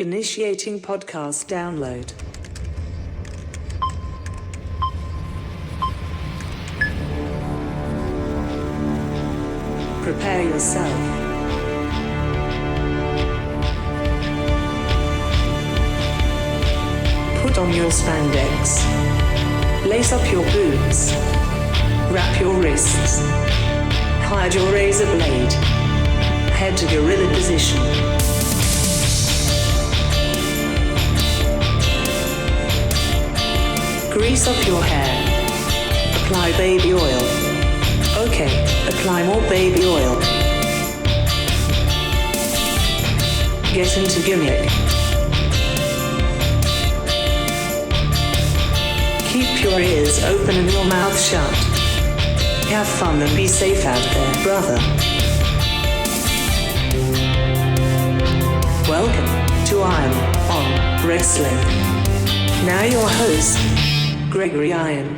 Initiating podcast download. Prepare yourself. Put on your spandex. Lace up your boots. Wrap your wrists. Hide your razor blade. Head to gorilla position. Grease up your hair. Apply baby oil. Okay, apply more baby oil. Get into gimmick. Keep your ears open and your mouth shut. Have fun and be safe out there, brother. Welcome to Iron on Wrestling. Now your host, Gregory Iron.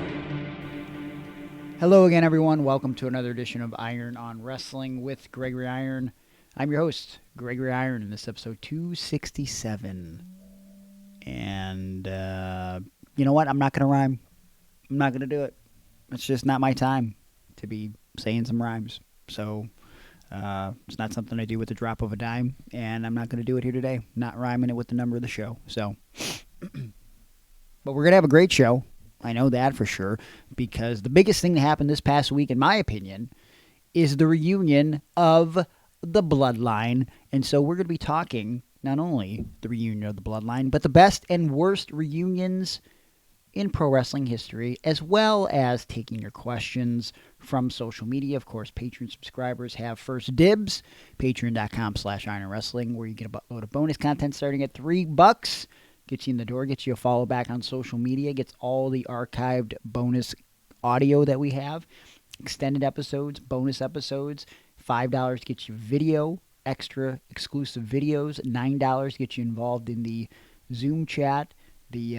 Hello again, everyone. Welcome to another edition of Iron on Wrestling with Gregory Iron. I'm your host, Gregory Iron, and this is episode 267. And you know what? I'm not going to rhyme. I'm not going to do it. It's just not my time to be saying some rhymes. So it's not something I do with the drop of a dime, and I'm not going to do it here today. Not rhyming it with the number of the show. So, but we're going to have a great show. I know that for sure, because the biggest thing that happened this past week, in my opinion, is the reunion of the Bloodline. And so we're going to be talking not only the reunion of the Bloodline, but the best and worst reunions in pro wrestling history, as well as taking your questions from social media. Of course, Patreon subscribers have first dibs. Patreon.com/IronWrestling, where you get a buttload of bonus content starting at $3. Gets you in the door, gets you a follow back on social media, gets all the archived bonus audio that we have, extended episodes, bonus episodes. $5 gets you video, extra exclusive videos. $9 gets you involved in the Zoom chat, the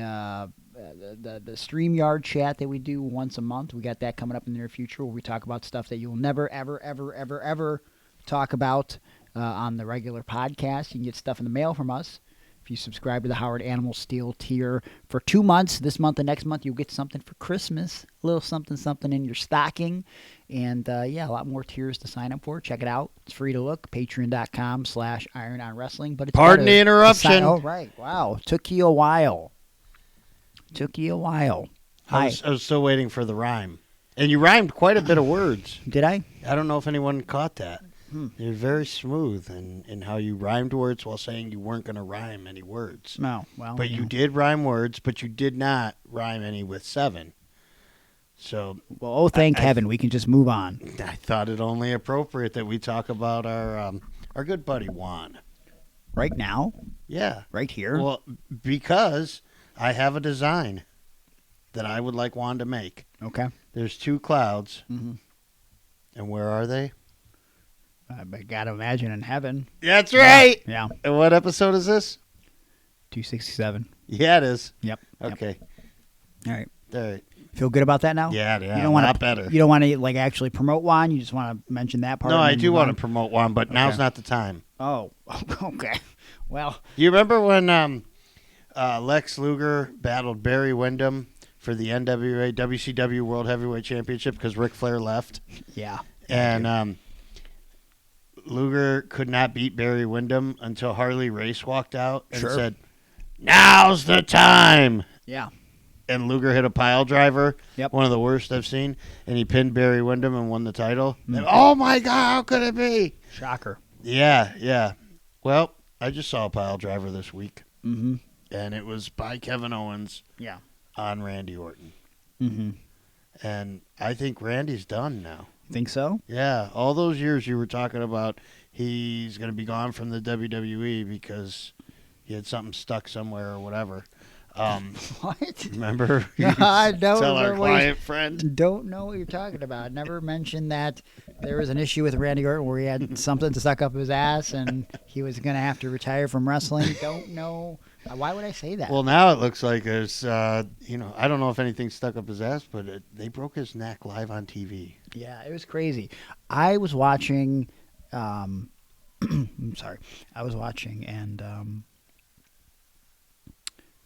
StreamYard chat that we do once a month. We got that coming up in the near future, where we talk about stuff that you'll never, ever talk about on the regular podcast. You can get stuff in the mail from us. If you subscribe to the Howard Animal Steel tier for 2 months, this month and next month, you'll get something for Christmas. A little something in your stocking. And, a lot more tiers to sign up for. Check it out. It's free to look. Patreon.com/IronOnWrestling. But it's Pardon the interruption. Oh, right. Wow. Took you a while. I was still waiting for the rhyme. And you rhymed quite a bit of words. Did I? I don't know if anyone caught that. You're very smooth in how you rhymed words while saying you weren't going to rhyme any words. No, well. But you did rhyme words, but you did not rhyme any with 7. So, well, thank heaven, we can just move on. I thought it only appropriate that we talk about our good buddy Juan. Right now? Yeah. Right here? Well, because I have a design that I would like Juan to make. Okay. There's 2 clouds. Mm-hmm. And where are they? I got to imagine in heaven. That's right. Yeah. And what episode is this? 267. Yeah, it is. Yep. Okay. All right. All right. Feel good about that now? Yeah. You don't a want lot better. You don't want to actually promote Juan? You just want to mention that part? No, I do want to promote Juan, but now's not the time. Oh, okay. Well. You remember when Lex Luger battled Barry Windham for the NWA WCW World Heavyweight Championship because Ric Flair left? Yeah. And Luger could not beat Barry Windham until Harley Race walked out and said, "Now's the time." Yeah. And Luger hit a pile driver, one of the worst I've seen, and he pinned Barry Windham and won the title. And, oh, my God, how could it be? Shocker. Yeah. Well, I just saw a pile driver this week, and it was by Kevin Owens on Randy Orton. And I think Randy's done now. Think so? Yeah, all those years you were talking about he's going to be gone from the WWE because he had something stuck somewhere or whatever. What? Remember? I don't tell our client friend. Don't know what you're talking about. Never mentioned that there was an issue with Randy Orton where he had something stuck up his ass and he was going to have to retire from wrestling. Don't know. Why would I say that? Well, now it looks like there's, I don't know if anything stuck up his ass, but they broke his neck live on TV. Yeah, it was crazy. I was watching, I'm sorry. I was watching and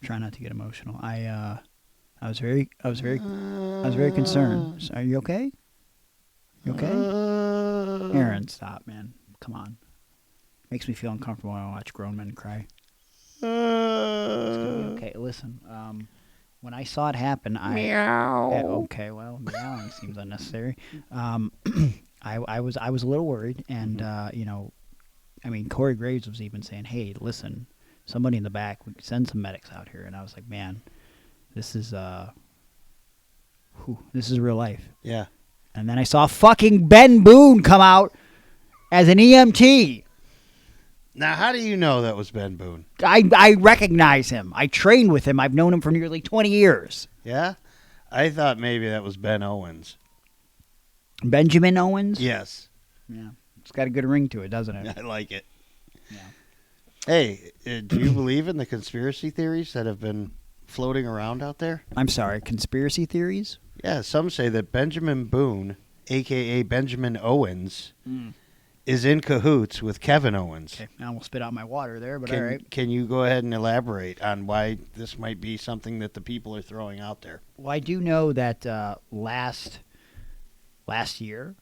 Try not to get emotional. I was very concerned. So, are you okay? You okay? Aaron, stop, man. Come on. Makes me feel uncomfortable when I watch grown men cry. It's gonna be okay. Listen, when I saw it happen, Meow. Okay, well, meowing seems unnecessary. I was a little worried, and Corey Graves was even saying, "Hey, listen, somebody in the back, we send some medics out here." And I was like, "Man, this is real life." Yeah. And then I saw fucking Ben Boone come out as an EMT. Now, how do you know that was Ben Boone? I recognize him. I trained with him. I've known him for nearly 20 years. Yeah? I thought maybe that was Ben Owens. Benjamin Owens? Yes. Yeah. It's got a good ring to it, doesn't it? I like it. Yeah. Hey, do you believe in the conspiracy theories that have been floating around out there? I'm sorry, conspiracy theories? Yeah, some say that Benjamin Boone, a.k.a. Benjamin Owens, is in cahoots with Kevin Owens. Okay, I almost spit out my water there, but all right. Can you go ahead and elaborate on why this might be something that the people are throwing out there? Well, I do know that last year,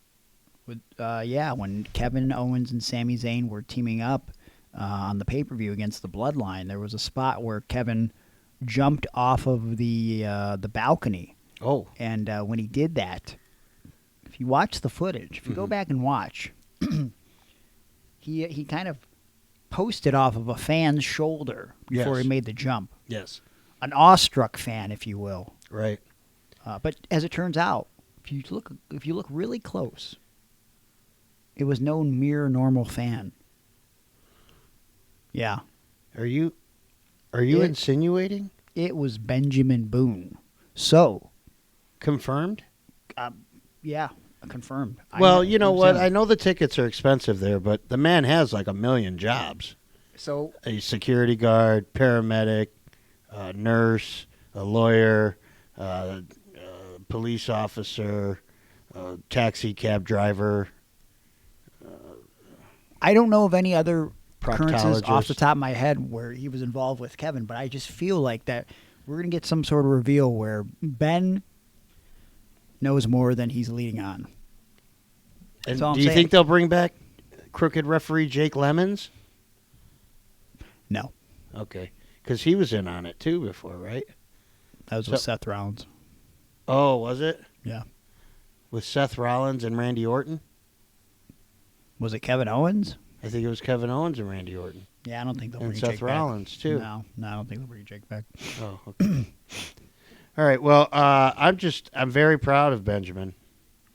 when Kevin Owens and Sami Zayn were teaming up on the pay-per-view against the Bloodline, there was a spot where Kevin jumped off of the balcony. Oh. And when he did that, if you watch the footage, if you go back and watch, he kind of posted off of a fan's shoulder before he made the jump. Yes. An awestruck fan, if you will. Right. But as it turns out, if you look really close, it was no mere normal fan. Yeah. Are you insinuating? It was Benjamin Boone. So. Confirmed? Yeah, confirmed. Well, you know what? I know the tickets are expensive there, but the man has like 1 million jobs. So a security guard, paramedic, nurse, a lawyer, police officer, taxi cab driver. I don't know of any other occurrences proctologist. off the top of my head where he was involved with Kevin, but I just feel like that we're going to get some sort of reveal where Ben knows more than he's leading on. And do you think they'll bring back crooked referee Jake Lemons? No. Okay. Because he was in on it too before, right? That was with Seth Rollins. Oh, was it? Yeah. With Seth Rollins and Randy Orton? Was it Kevin Owens? I think it was Kevin Owens and Randy Orton. Yeah, I don't think they'll bring and Jake Seth back. Rollins too. No, I don't think they'll bring Jake back. Oh, okay. All right. Well, I'm very proud of Benjamin.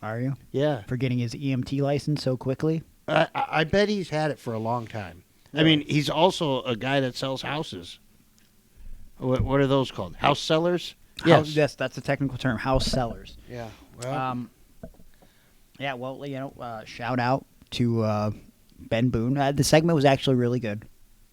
Are you? Yeah. For getting his EMT license so quickly? I bet he's had it for a long time. Really? I mean, he's also a guy that sells houses. What are those called? House sellers? Yes, that's a technical term. House sellers. Yeah. Well. Shout out to Ben Boone. The segment was actually really good.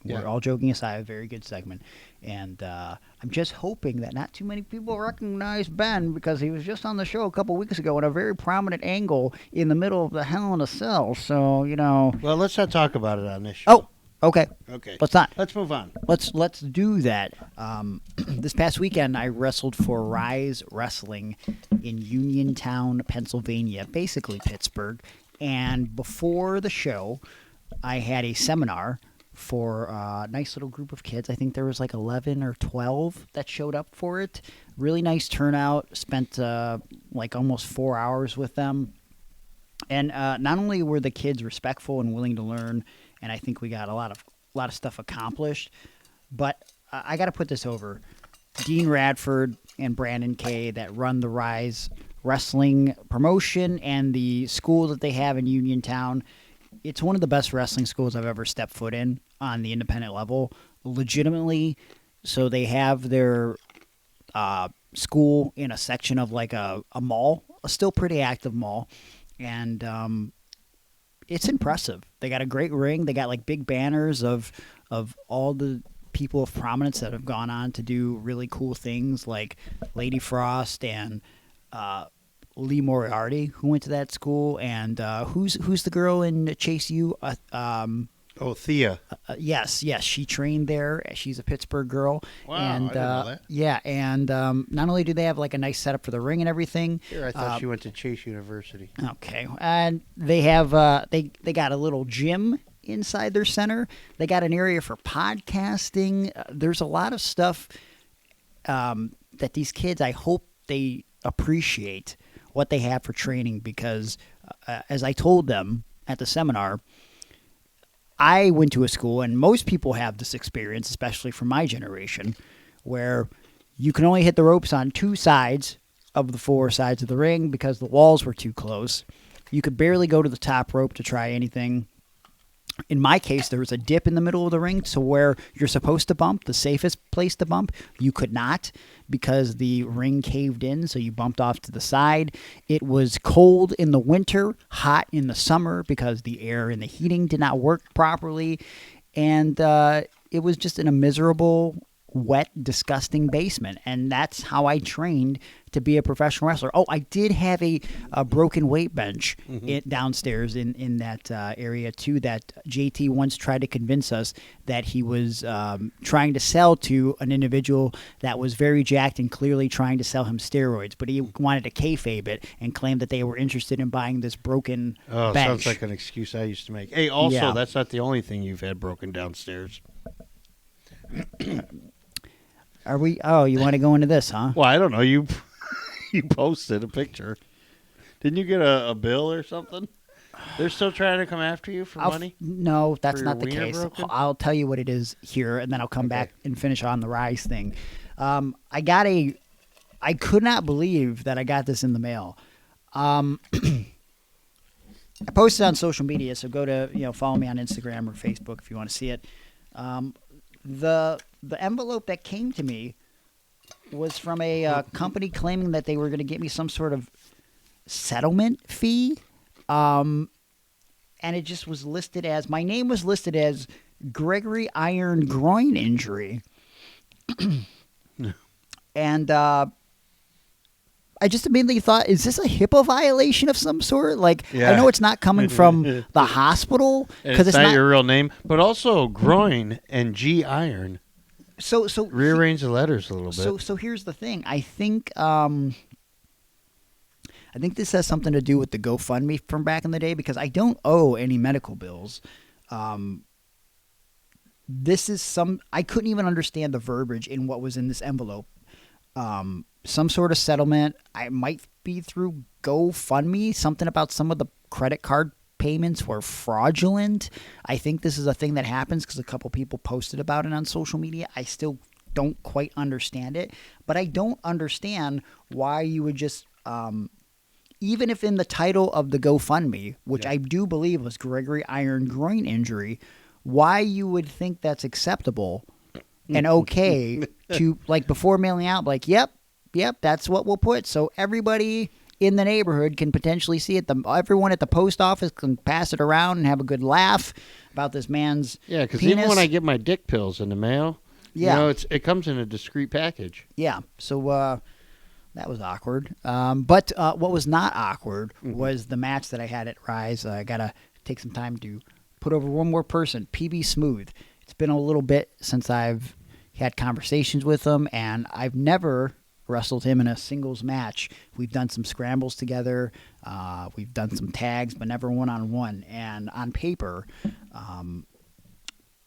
Yeah. We're all joking aside, a very good segment. And I'm just hoping that not too many people recognize Ben because he was just on the show a couple weeks ago at a very prominent angle in the middle of the Hell in a Cell. So, Well, let's not talk about it on this show. Oh, okay. Okay. Let's not. Let's move on. Let's do that. This past weekend, I wrestled for Rise Wrestling in Uniontown, Pennsylvania, basically Pittsburgh. And before the show, I had a seminar for a nice little group of kids. I think there was like 11 or 12 that showed up for it. Really nice turnout. Spent like almost 4 hours with them. And not only were the kids respectful and willing to learn, and I think we got a lot of stuff accomplished, but I got to put this over. Dean Radford and Brandon Kay that run the Rise Wrestling promotion and the school that they have in Uniontown, it's one of the best wrestling schools I've ever stepped foot in on the independent level, legitimately. So they have their school in a section of like a mall, a still pretty active mall, and it's impressive. They got a great ring. They got like big banners of all the people of prominence that have gone on to do really cool things, like Lady Frost and Lee Moriarty, who went to that school, and who's the girl in Chase U? Oh, Thea. Yes, she trained there. She's a Pittsburgh girl. Wow, and, I didn't know that. Yeah, and not only do they have like a nice setup for the ring and everything. Here, I thought she went to Chase University. Okay, and they have they got a little gym inside their center. They got an area for podcasting. There's a lot of stuff that these kids, I hope they appreciate what they have for training because, as I told them at the seminar, I went to a school, and most people have this experience, especially from my generation, where you can only hit the ropes on two sides of the four sides of the ring because the walls were too close. You could barely go to the top rope to try anything. In my case, there was a dip in the middle of the ring, so where you're supposed to bump, the safest place to bump, you could not because the ring caved in, so you bumped off to the side. It was cold in the winter, hot in the summer because the air and the heating did not work properly, and it was just in a miserable, wet, disgusting basement, and that's how I trained to be a professional wrestler. Oh, I did have a broken weight bench downstairs in that area too that JT once tried to convince us that he was trying to sell to an individual that was very jacked and clearly trying to sell him steroids, but he wanted to kayfabe it and claimed that they were interested in buying this broken bench. Sounds like an excuse I used to make. Hey, also, that's not the only thing you've had broken downstairs. Are we? Oh, you want to go into this, huh? Well, I don't know. You posted a picture. Didn't you get a bill or something? They're still trying to come after you for money? No, that's For not your the wiener case. broken? I'll tell you what it is here, and then I'll come back and finish on the Rise thing. I could not believe that I got this in the mail. I posted on social media, so go to follow me on Instagram or Facebook if you want to see it. The envelope that came to me was from a company claiming that they were going to get me some sort of settlement fee, and it just was listed as, my name was listed as Gregory Iron Groin Injury, and I just immediately thought, is this a HIPAA violation of some sort? Like, I know it's not coming from the hospital because it's not your real name, but also groin and G iron. So rearrange the letters a little bit. So here's the thing. I think this has something to do with the GoFundMe from back in the day because I don't owe any medical bills. This is I couldn't even understand the verbiage in what was in this envelope. Some sort of settlement. I might be through GoFundMe. Something about some of the credit card payments were fraudulent. I think this is a thing that happens because a couple people posted about it on social media. I still don't quite understand it, but I don't understand why you would just, even if in the title of the GoFundMe, which I do believe was Gregory Iron Groin Injury, why you would think that's acceptable and okay to, like, before mailing out, like, yep, that's what we'll put. So everybody in the neighborhood can potentially see it. Everyone at the post office can pass it around and have a good laugh about this man's because penis. even when I get my dick pills in the mail, it comes in a discreet package. Yeah, so that was awkward. But what was not awkward was the match that I had at Rise. I got to take some time to put over one more person, PB Smooth. It's been a little bit since I've had conversations with him, and I've never wrestled him in a singles match. We've done some scrambles together. We've done some tags, but never one-on-one. And on paper,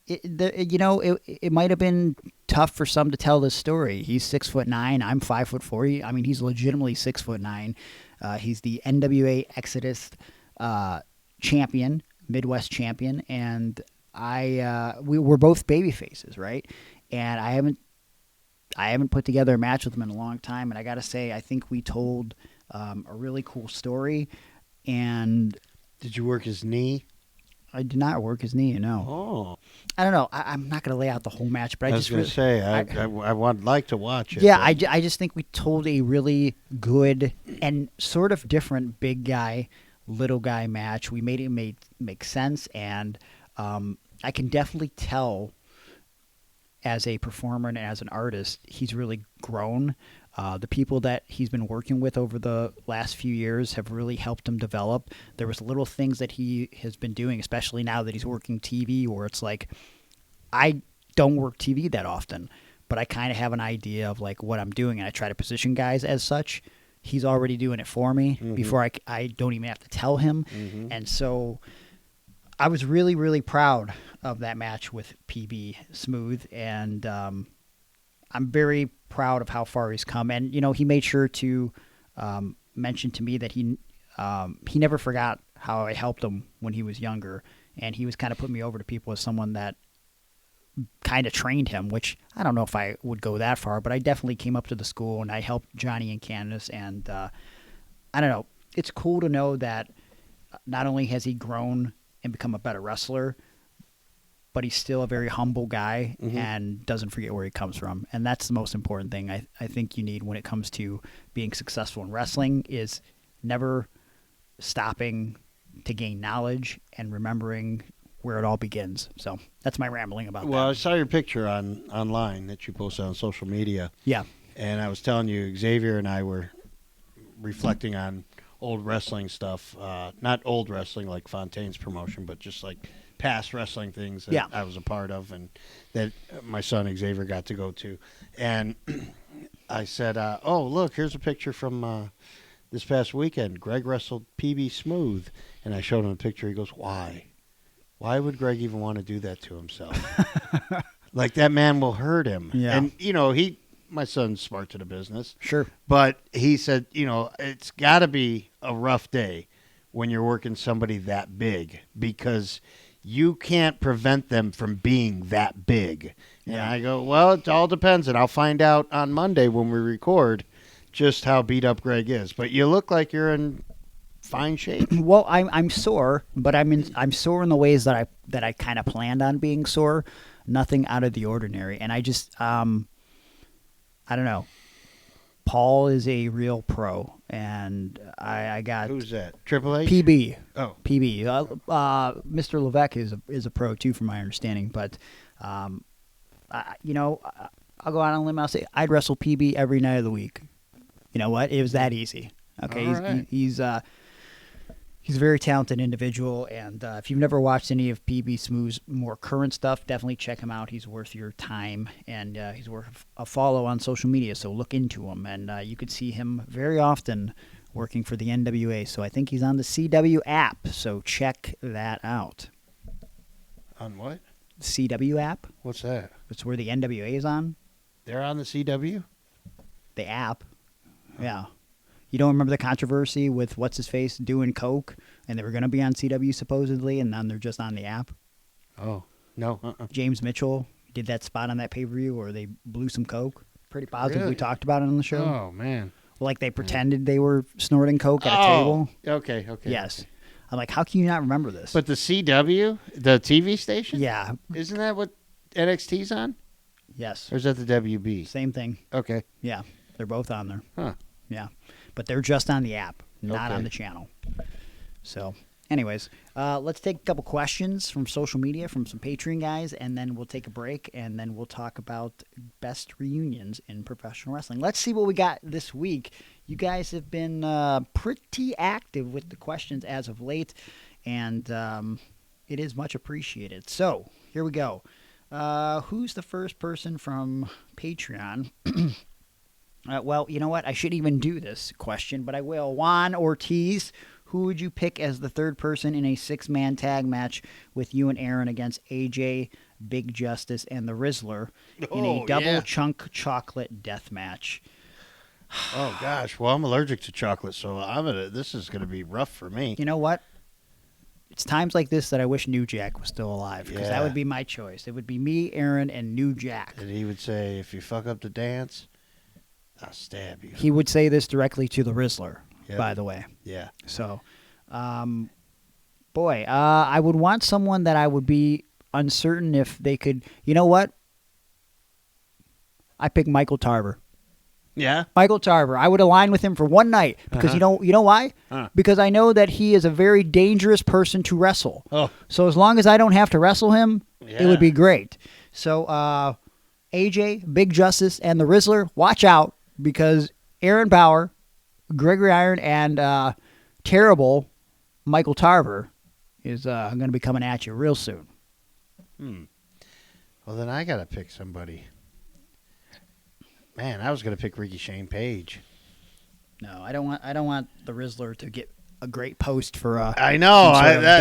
it might have been tough for some to tell this story. He's 6'9". I'm 5'4". I mean, he's legitimately 6'9". He's the NWA Exodus champion, Midwest champion, and we were both baby faces, right? And I haven't put together a match with him in a long time, and I got to say, I think we told a really cool story. And did you work his knee? I did not work his knee, no. Oh, I don't know. I'm not going to lay out the whole match, but I was going to say I would like to watch it. Yeah, I just think we told a really good and sort of different big guy, little guy match. We made it make sense, and I can definitely tell as a performer and as an artist, he's really grown. The people that he's been working with over the last few years have really helped him develop. There was little things that he has been doing, especially now that he's working TV, where it's like, I don't work TV that often, but I kind of have an idea of like what I'm doing, and I try to position guys as such. He's already doing it for me before I don't even have to tell him. And so I was really, really proud of that match with PB Smooth, and I'm very proud of how far he's come. And, you know, he made sure to mention to me that he never forgot how I helped him when he was younger, and he was kind of putting me over to people as someone that kind of trained him, which I don't know if I would go that far, but I definitely came up to the school and I helped Johnny and Candace, and I don't know. It's cool to know that not only has he grown and become a better wrestler, but he's still a very humble guy and doesn't forget where he comes from. And that's the most important thing I think you need when it comes to being successful in wrestling, is never stopping to gain knowledge and remembering where it all begins. So that's my rambling about that. Well, I saw your picture online that you posted on social media. Yeah. And I was telling you, Xavier and I were reflecting on old wrestling stuff. Not old wrestling like Fontaine's promotion, but just like past wrestling things that I was a part of and that my son Xavier got to go to. And I said, oh, look, here's a picture from this past weekend. Greg wrestled PB Smooth. And I showed him a picture. He goes, why? Why would Greg even want to do that to himself? Like, that man will hurt him. Yeah. And, you know, my son's smart to the business. Sure. But he said, you know, it's got to be a rough day when you're working somebody that big, because you can't prevent them from being that big. And I go, well, it all depends. And I'll find out on Monday when we record just how beat up Greg is. But you look like you're in fine shape. Well, I'm sore, but I'm sore in the ways that I kind of planned on being sore. Nothing out of the ordinary, and I just I don't know. Paul is a real pro, and I got Who's that? Triple H? PB. Oh, PB. Mr. Levesque is a pro too, from my understanding. But you know, I'll go out on a limb. I'll say I'd wrestle PB every night of the week. You know what? It was that easy. Okay, all right. He's a very talented individual, and if you've never watched any of PB Smooth's more current stuff, definitely check him out. He's worth your time, and he's worth a follow on social media, so look into him. And you could see him very often working for the NWA, so I think he's on the CW app, so check that out. on what? CW app. What's that? It's where the NWA is on. They're on the CW? The app. Yeah. You don't remember the controversy with what's-his-face doing coke, and they were going to be on CW supposedly, and then they're just on the app? Oh, no. James Mitchell did that spot on that pay-per-view where they blew some coke. Pretty positive. Really? We talked about it on the show. Oh, man. Like they pretended they were snorting coke at a table. Okay. Yes. I'm like, how can you not remember this? But the CW, the TV station? Yeah. Isn't that what NXT's on? Yes. Or is that the WB? Same thing. Okay. Yeah. They're both on there. Huh. Yeah. But they're just on the app, not Okay. on the channel. So, anyways, let's take a couple questions from social media from some Patreon guys, and then we'll take a break, and then we'll talk about best reunions in professional wrestling. Let's see what we got this week. You guys have been pretty active with the questions as of late, and it is much appreciated. So, here we go. Who's the first person from Patreon? Well, you know what? I shouldn't even do this question, but I will. Juan Ortiz, who would you pick as the third person in a six-man tag match with you and Aaron against AJ, Big Justice, and the Rizzler in a double chunk chocolate death match? Oh, gosh. Well, I'm allergic to chocolate, so this is going to be rough for me. You know what? It's times like this that I wish New Jack was still alive, because that Yeah. would be my choice. It would be me, Aaron, and New Jack. And he would say, if you fuck up the dance, I'll stab you. He would say this directly to the Rizzler, Yep. by the way. Yeah. So, I would want someone that I would be uncertain if they could. You know what? I pick Michael Tarver. Yeah? Michael Tarver. I would align with him for one night because you know why? Because I know that he is a very dangerous person to wrestle. Oh. So as long as I don't have to wrestle him, it Yeah. would be great. So AJ, Big Justice, and the Rizzler, watch out. because Aaron Bauer, Gregory Iron, and terrible Michael Tarver is going to be coming at you real soon. Well, then I got to pick somebody. Man, I was going to pick Ricky Shane Page. No, I don't want the Rizzler to get a great post for I know.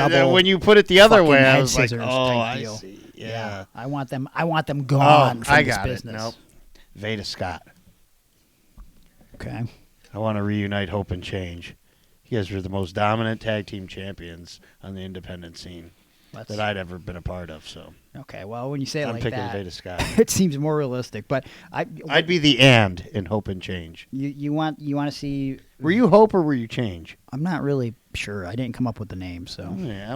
double when you put it the other way, I head was like, scissors oh, type I deal. see. Yeah. I want them gone from I this got business. it. Nope. Veda Scott. Okay. I want to reunite Hope and Change. You guys were the most dominant tag team champions on the independent scene that I'd ever been a part of. So okay, well, when you say it I'm like picking that, Veda Scott. it seems more realistic. But I'd be the and in Hope and Change. You want to see? Were you Hope or were you Change? I'm not really sure. I didn't come up with the name, so Yeah,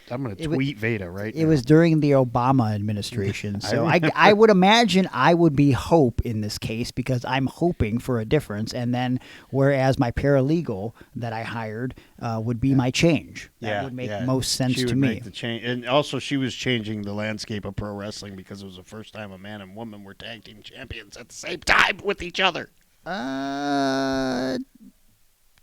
I'm going to tweet Veda right now. it was during the Obama administration, so I would imagine I would be Hope in this case because I'm hoping for a difference, and then whereas my paralegal that I hired would be my change. That would make most sense she to would me. Make the change. And also she was changing the landscape of pro wrestling because it was the first time a man and woman were tag team champions at the same time with each other.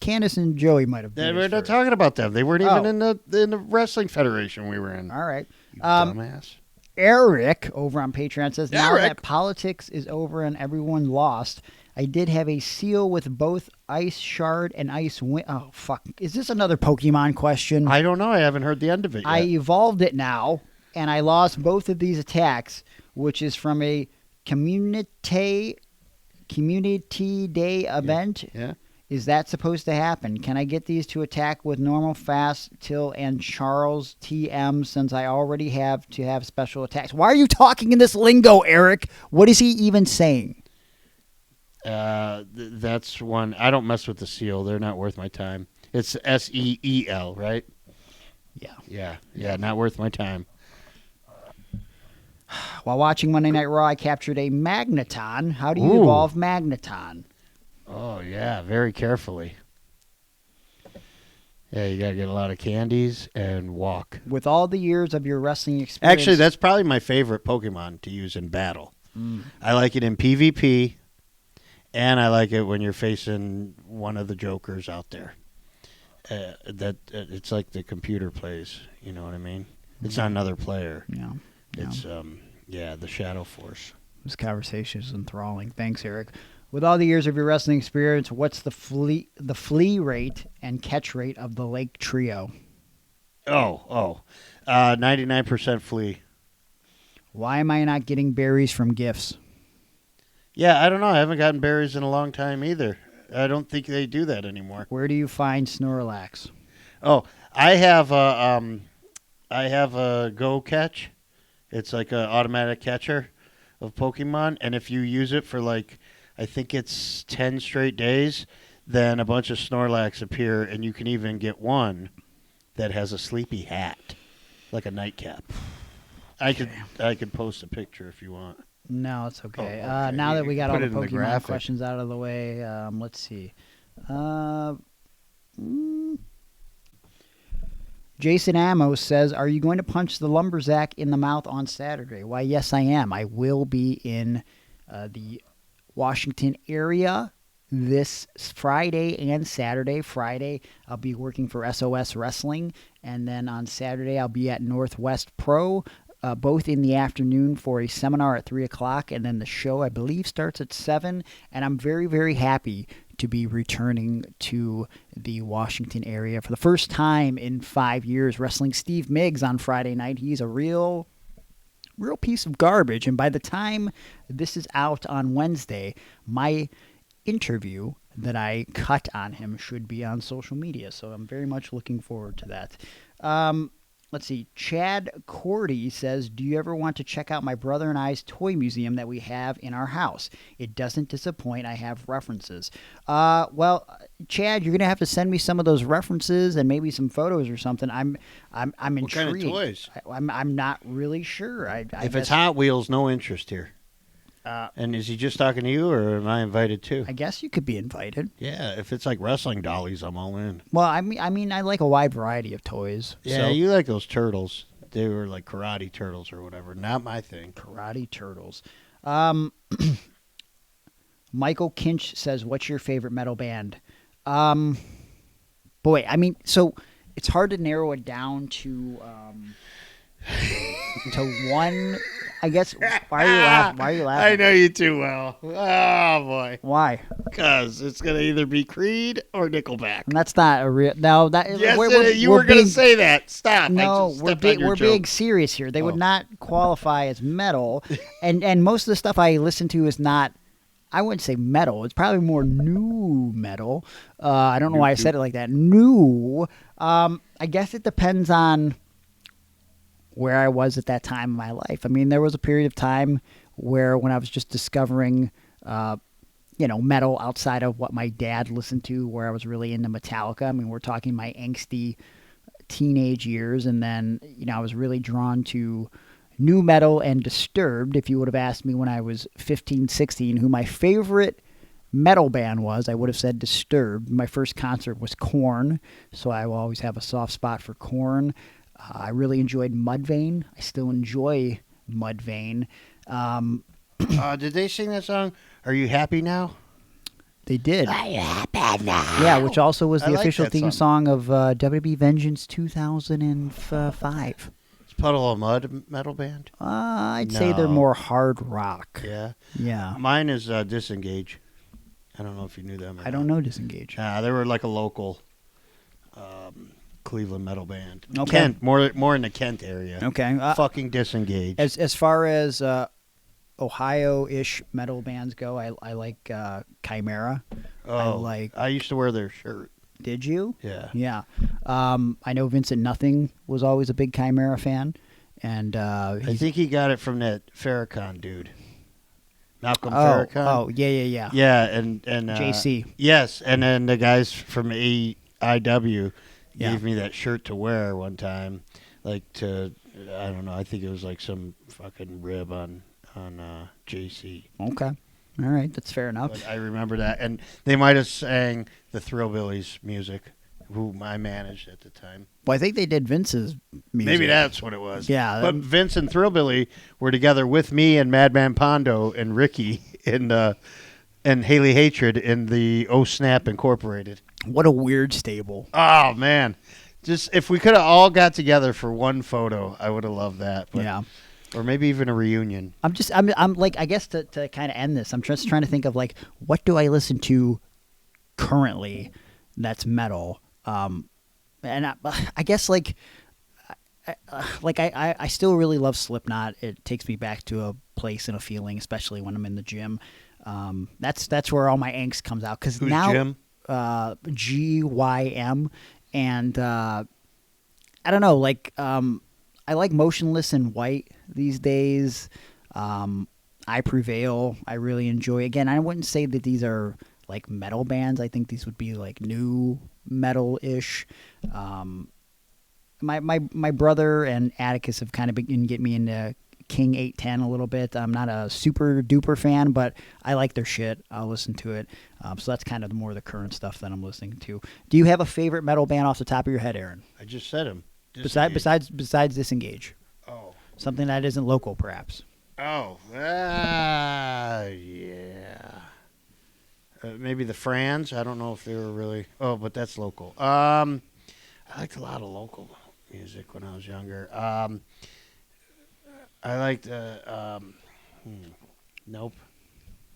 Candace and Joey might have been. We're not talking about them. They weren't even in the wrestling federation we were in. All right. You dumbass. Eric over on Patreon says, now Eric. that politics is over and everyone lost, I did have a seal with both Ice Shard and Ice Wind. Oh, fuck. Is this another Pokemon question? I don't know. I haven't heard the end of it yet. I evolved it now, and I lost both of these attacks, which is from a community day event. Yeah. Is that supposed to happen? Can I get these to attack with normal, fast, till, and Charles TM since I already have to have special attacks? Why are you talking in this lingo, Eric? What is he even saying? That's one. I don't mess with the seal. They're not worth my time. It's SEEL, right? Yeah. Yeah, not worth my time. While watching Monday Night Raw, I captured a Magneton. How do you evolve Magneton? Oh, yeah, very carefully. Yeah, you got to get a lot of candies and walk. With all the years of your wrestling experience... Actually, that's probably my favorite Pokemon to use in battle. I like it in PvP, and I like it when you're facing one of the jokers out there. It's like the computer plays, you know what I mean? It's not another player. Yeah. It's, the Shadow Force. This conversation is enthralling. Thanks, Eric. With all the years of your wrestling experience, what's the flea rate and catch rate of the Lake Trio? 99% flea. Why am I not getting berries from gifts? Yeah, I don't know. I haven't gotten berries in a long time either. I don't think they do that anymore. Where do you find Snorlax? Oh, I have a Go Catch. It's like an automatic catcher of Pokemon, and if you use it for I think it's 10 straight days, then a bunch of Snorlax appear, and you can even get one that has a sleepy hat, like a nightcap. Okay. I could post a picture if you want. No, it's okay. Okay. Now that we got all the Put it in the Pokemon graphic. questions out of the way, let's see. Jason Amos says, are you going to punch the Lumberjack in the mouth on Saturday? Why, yes, I am. I will be in the Washington area this Friday and Saturday. Friday, I'll be working for SOS Wrestling, and then on Saturday, I'll be at Northwest Pro, both in the afternoon for a seminar at 3 o'clock, and then the show, I believe, starts at 7, and I'm very, very happy to be returning to the Washington area for the first time in 5 years, wrestling Steve Miggs on Friday night. He's a real piece of garbage, and by the time this is out on Wednesday, my interview that I cut on him should be on social media, so I'm very much looking forward to that. Let's see. Chad Cordy says, do you ever want to check out my brother and I's toy museum that we have in our house? It doesn't disappoint. I have references. Well, Chad, you're going to have to send me some of those references and maybe some photos or something. I'm intrigued. What kind of toys? I'm not really sure. If it's Hot Wheels, no interest here. And is he just talking to you, or am I invited too? I guess you could be invited. Yeah, if it's like wrestling dollies, I'm all in. Well, I mean, I like a wide variety of toys. Yeah, so. you like those turtles. They were like karate turtles or whatever. Not my thing. Karate turtles. Michael Kinch says, "What's your favorite metal band?" Boy, I mean, so it's hard to narrow it down to one. I guess. Why are you laughing? I know you too well. Oh boy. Why? Because it's gonna either be Creed or Nickelback. And that's not a real. No, that Yes, you were gonna say that. Stop. No, we're being serious here. They would not qualify as metal, and most of the stuff I listen to is not. I wouldn't say metal. It's probably more new metal. I don't know why I said it like that. New. I guess it depends on where I was at that time in my life. I mean, there was a period of time where when I was just discovering, metal outside of what my dad listened to, where I was really into Metallica. I mean, we're talking my angsty teenage years. And then, I was really drawn to new metal and Disturbed. If you would have asked me when I was 15, 16, who my favorite metal band was, I would have said Disturbed. My first concert was Korn, so I will always have a soft spot for Korn. I really enjoyed Mudvayne. I still enjoy Mudvayne. Did they sing that song, Are You Happy Now? They did. Are you happy now? Yeah, which also was the like official that theme song of WWE Vengeance 2005. Puddle of Mud metal band? I'd say they're more hard rock. Yeah? Yeah. Mine is Disengage. I don't know if you knew them. I don't know Disengage. They were like a local Cleveland metal band. Okay. Kent, more in the Kent area. Okay. Fucking Disengage. As far as Ohio-ish metal bands go, I like Chimera. I used to wear their shirt. Did you? Yeah. Yeah. I know Vincent Nothing was always a big Chimera fan. And I think he got it from that Farrakhan dude. Malcolm Farrakhan. Oh, yeah. Yeah, and JC. Yes, and then the guys from AIW Yeah. gave me that shirt to wear one time, I don't know, I think it was like some fucking rib on JC. Okay. All right, that's fair enough. But I remember that, and they might have sang the Thrillbillies music, whom I managed at the time. Well, I think they did Vince's music. Maybe that's what it was. Yeah. But Vince and Thrillbilly were together with me and Madman Pondo and Ricky and Haley Hatred in the Oh Snap Incorporated. What a weird stable. Oh, man. Just if we could have all got together for one photo, I would have loved that. But, yeah. Or maybe even a reunion. I'm like, I guess to kind of end this, I'm just trying to think of like, what do I listen to currently that's metal? And I guess like I still really love Slipknot. It takes me back to a place and a feeling, especially when I'm in the gym. That's where all my angst comes out. Cause Who's now, Jim? GYM, and I don't know, like I like Motionless in White these days. I Prevail, I really enjoy. Again, I wouldn't say that these are like metal bands. I think these would be like new metal-ish. My brother and Atticus have kind of been getting me into King 810 a little bit. I'm not a super duper fan, but I like their shit. I'll listen to it. So that's kind of more the current stuff that I'm listening to. Do you have a favorite metal band off the top of your head, Aaron? I just said him. Besides Disengage. Oh. Something that isn't local, perhaps. Oh. Yeah. Maybe the Frans. I don't know if they were really. Oh, but that's local. I liked a lot of local music when I was younger. I liked. Nope.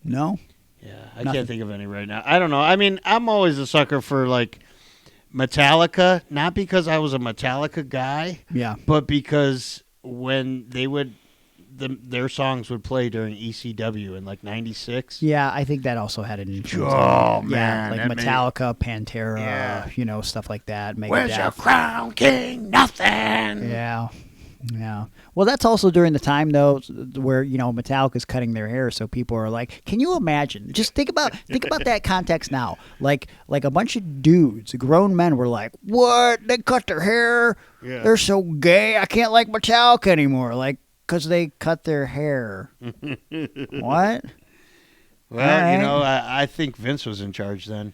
No? Yeah, I can't think of any right now. I don't know. I mean, I'm always a sucker for like Metallica, not because I was a Metallica guy, Yeah. but because when they would, their songs would play during ECW in like '96. Yeah, I think that also had an influence. Oh, Yeah, man, like that Metallica, Pantera, Yeah. Stuff like that. Where's your Megadeth. crown, King? Nothing. Yeah. Yeah. Well, that's also during the time, though, where, Metallica's cutting their hair, so people are like, can you imagine? Just think about that context now. Like a bunch of dudes, grown men were like, what? They cut their hair? Yeah. They're so gay. I can't like Metallica anymore. Like, because they cut their hair. What? Well, All right. I think Vince was in charge then.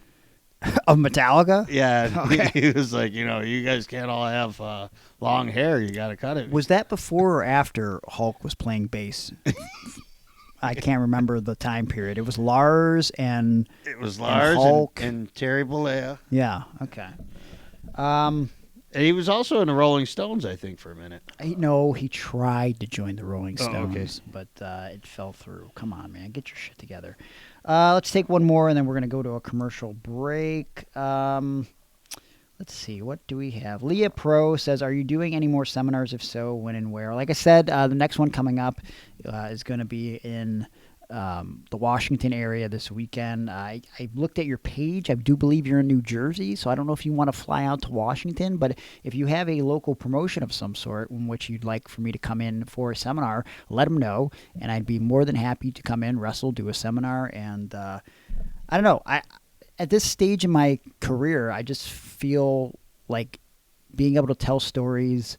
Of Metallica? Yeah, Okay. he was like, you guys can't all have long hair. You got to cut it. Was that before or after Hulk was playing bass? I can't remember the time period. It was Lars and Hulk and Terry Bollea. Yeah. Okay. And he was also in the Rolling Stones, I think, for a minute. No, he tried to join the Rolling Stones, okay. but it fell through. Come on, man, get your shit together. Let's take one more, and then we're gonna go to a commercial break. Let's see, what do we have? Leah Pro says, are you doing any more seminars? If so, when and where? Like I said, the next one coming up is going to be in the Washington area this weekend. I looked at your page. I do believe you're in New Jersey, so I don't know if you want to fly out to Washington, but if you have a local promotion of some sort in which you'd like for me to come in for a seminar, let them know, and I'd be more than happy to come in, wrestle, do a seminar, and I don't know. At this stage in my career, I just feel like being able to tell stories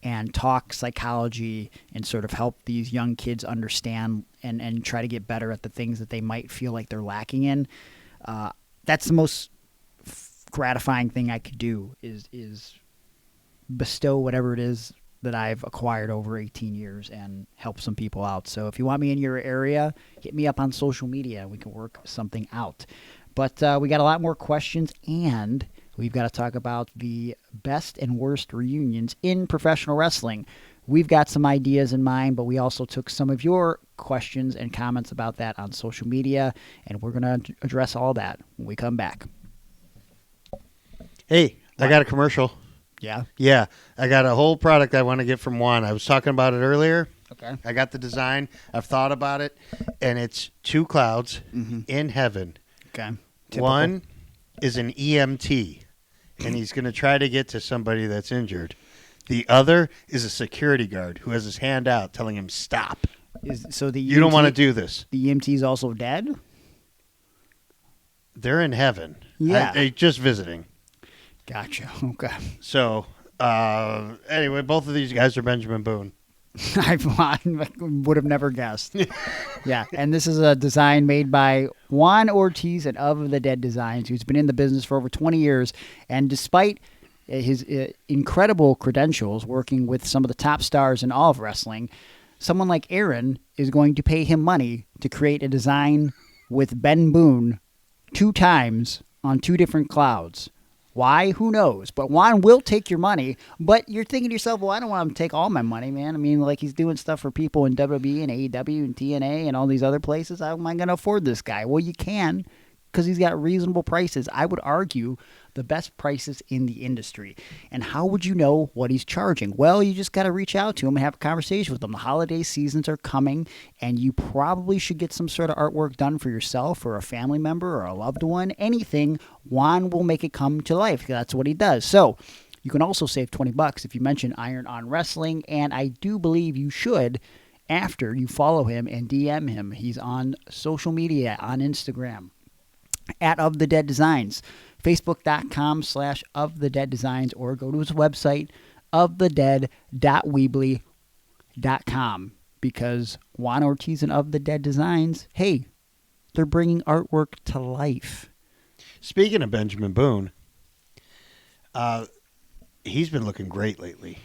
and talk psychology and sort of help these young kids understand and try to get better at the things that they might feel like they're lacking in. That's the most gratifying thing I could do is bestow whatever it is that I've acquired over 18 years and help some people out. So if you want me in your area, hit me up on social media. We can work something out. But we got a lot more questions, and we've got to talk about the best and worst reunions in professional wrestling. We've got some ideas in mind, but we also took some of your questions and comments about that on social media, and we're going to address all that when we come back. Hey, I got a commercial. Yeah? Yeah, I got a whole product I want to get from Juan. I was talking about it earlier. Okay. I got the design. I've thought about it, and it's two clouds in heaven. Okay. Typical. One is an EMT, and he's going to try to get to somebody that's injured. The other is a security guard who has his hand out telling him, stop. So the EMT, you don't want to do this. The EMT is also dead? They're in heaven. Yeah. Just visiting. Gotcha. Okay. So, anyway, both of these guys are Benjamin Boone. I would have never guessed. Yeah, and this is a design made by Juan Ortiz and Of the Dead Designs, who's been in the business for over 20 years. And despite his incredible credentials working with some of the top stars in all of wrestling, someone like Aaron is going to pay him money to create a design with Ben Boone 2 times on 2 different clouds. Why? Who knows? But Juan will take your money. But you're thinking to yourself, well, I don't want him to take all my money, man. I mean, like, he's doing stuff for people in WWE and AEW and TNA and all these other places. How am I going to afford this guy? Well, you can, because he's got reasonable prices. I would argue the best prices in the industry. And how would you know what he's charging? Well, you just got to reach out to him and have a conversation with him. The holiday seasons are coming, and you probably should get some sort of artwork done for yourself or a family member or a loved one. Anything, Juan will make it come to life. That's what he does. So you can also save $20 if you mention Iron on Wrestling, and I do believe you should after you follow him and DM him. He's on social media, on Instagram, at Of the Dead Designs. Facebook.com/ofthedeaddesigns, or go to his website, ofthedead.weebly.com, because Juan Ortiz and Of the Dead Designs, hey, they're bringing artwork to life. Speaking of Benjamin Boone, he's been looking great lately.